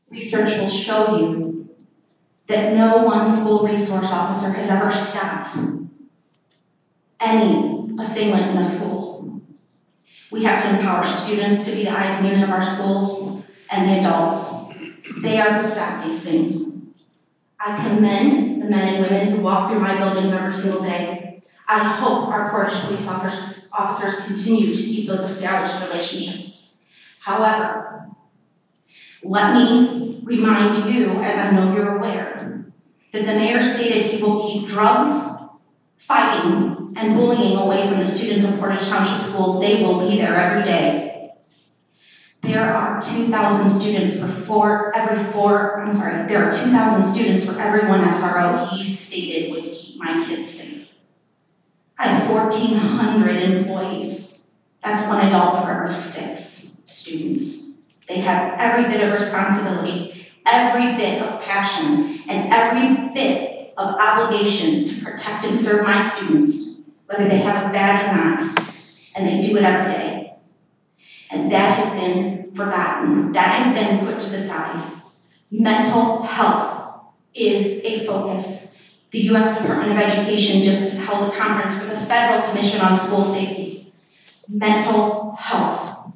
[SPEAKER 15] research will show you that no one school resource officer has ever stopped any assailant in a school. We have to empower students to be the eyes and ears of our schools and the adults. They are who stop these things. I commend the men and women who walk through my buildings every single day. I hope our Portage police officers continue to keep those established relationships. However, let me remind you, as I know you're aware, that the mayor stated he will keep drugs, fighting, and bullying away from the students of Portage Township schools. They will be there every day. There are 2,000 students there are 2,000 students for every one SRO he stated would keep my kids safe. I have 1,400 employees. That's one adult for every 6 students. They have every bit of responsibility, every bit of passion, and every bit of obligation to protect and serve my students, whether they have a badge or not, and they do it every day. And that has been forgotten. That has been put to the side. Mental health is a focus. The U.S. Department of Education just held a conference for the Federal Commission on School Safety. Mental health.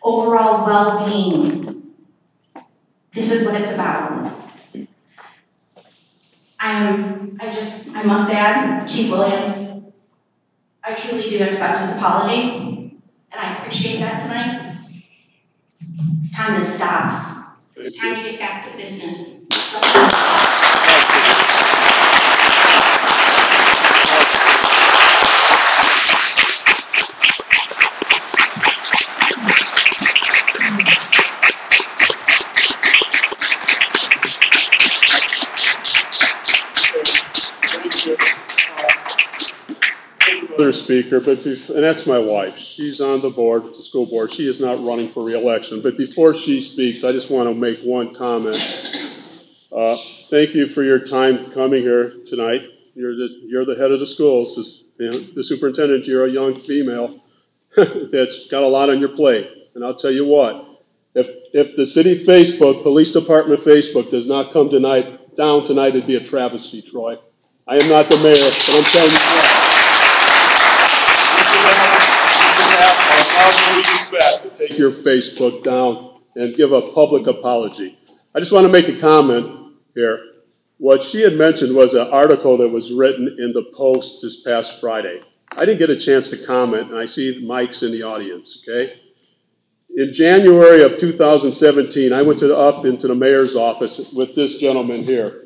[SPEAKER 15] Overall well-being.
[SPEAKER 16] This is what it's about. I must add, Chief Williams, I truly do accept his apology, and I appreciate that tonight. It's time to stop. It's time to get back to business.
[SPEAKER 1] Other speaker, and that's my wife. She's on the board, the school board. She is not running for re-election. But before she speaks, I just want to make one comment. Thank you for your time coming here tonight. You're the head of the schools. The superintendent, you're a young female that's got a lot on your plate. And I'll tell you what, if the city Facebook, police department Facebook does not come down tonight, it'd be a travesty, Troy. I am not the mayor, but I'm telling you what. To take your Facebook down and give a public apology. I just want to make a comment here. What she had mentioned was an article that was written in the Post this past Friday. I didn't get a chance to comment, and I see Mike's in the audience, okay? In January of 2017, I went up into the mayor's office with this gentleman here,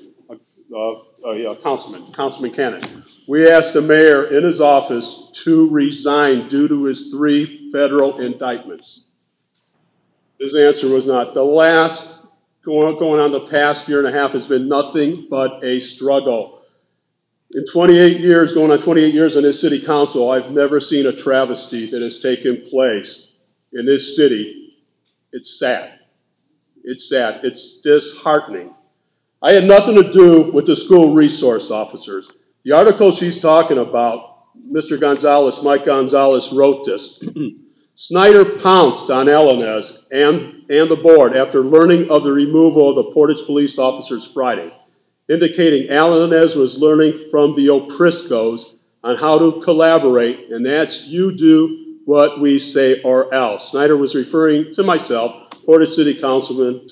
[SPEAKER 1] Councilman Cannon. We asked the mayor in his office to resign due to his 3 federal indictments. His answer was not. The last, going on the past year and a half, has been nothing but a struggle. In 28 years, going on 28 years in this city council, I've never seen a travesty that has taken place in this city. It's sad. It's sad. It's disheartening. I had nothing to do with the school resource officers. The article she's talking about, Mr. Gonzalez, Mike Gonzalez wrote this. Snyder pounced on Alanez and the board after learning of the removal of the Portage police officers Friday, indicating Alanez was learning from the O'Priscos on how to collaborate, and that's you do what we say or else. Snyder was referring to myself, Portage City Councilman,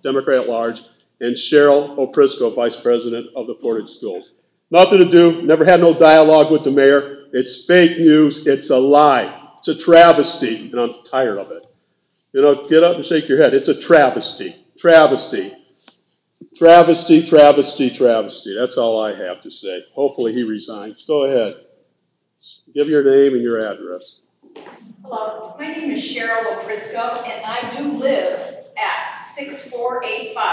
[SPEAKER 1] Democrat at large, and Cheryl O'Prisco, Vice President of the Portage Schools. Nothing to do, never had no dialogue with the mayor. It's fake news, it's a lie. It's a travesty, and I'm tired of it. You know, get up and shake your head. It's a travesty. Travesty. Travesty, travesty, travesty. That's all I have to say. Hopefully he resigns. Go ahead. Give your name and your address.
[SPEAKER 7] Hello, my name is Cheryl O'Prisco, and I do live at 6485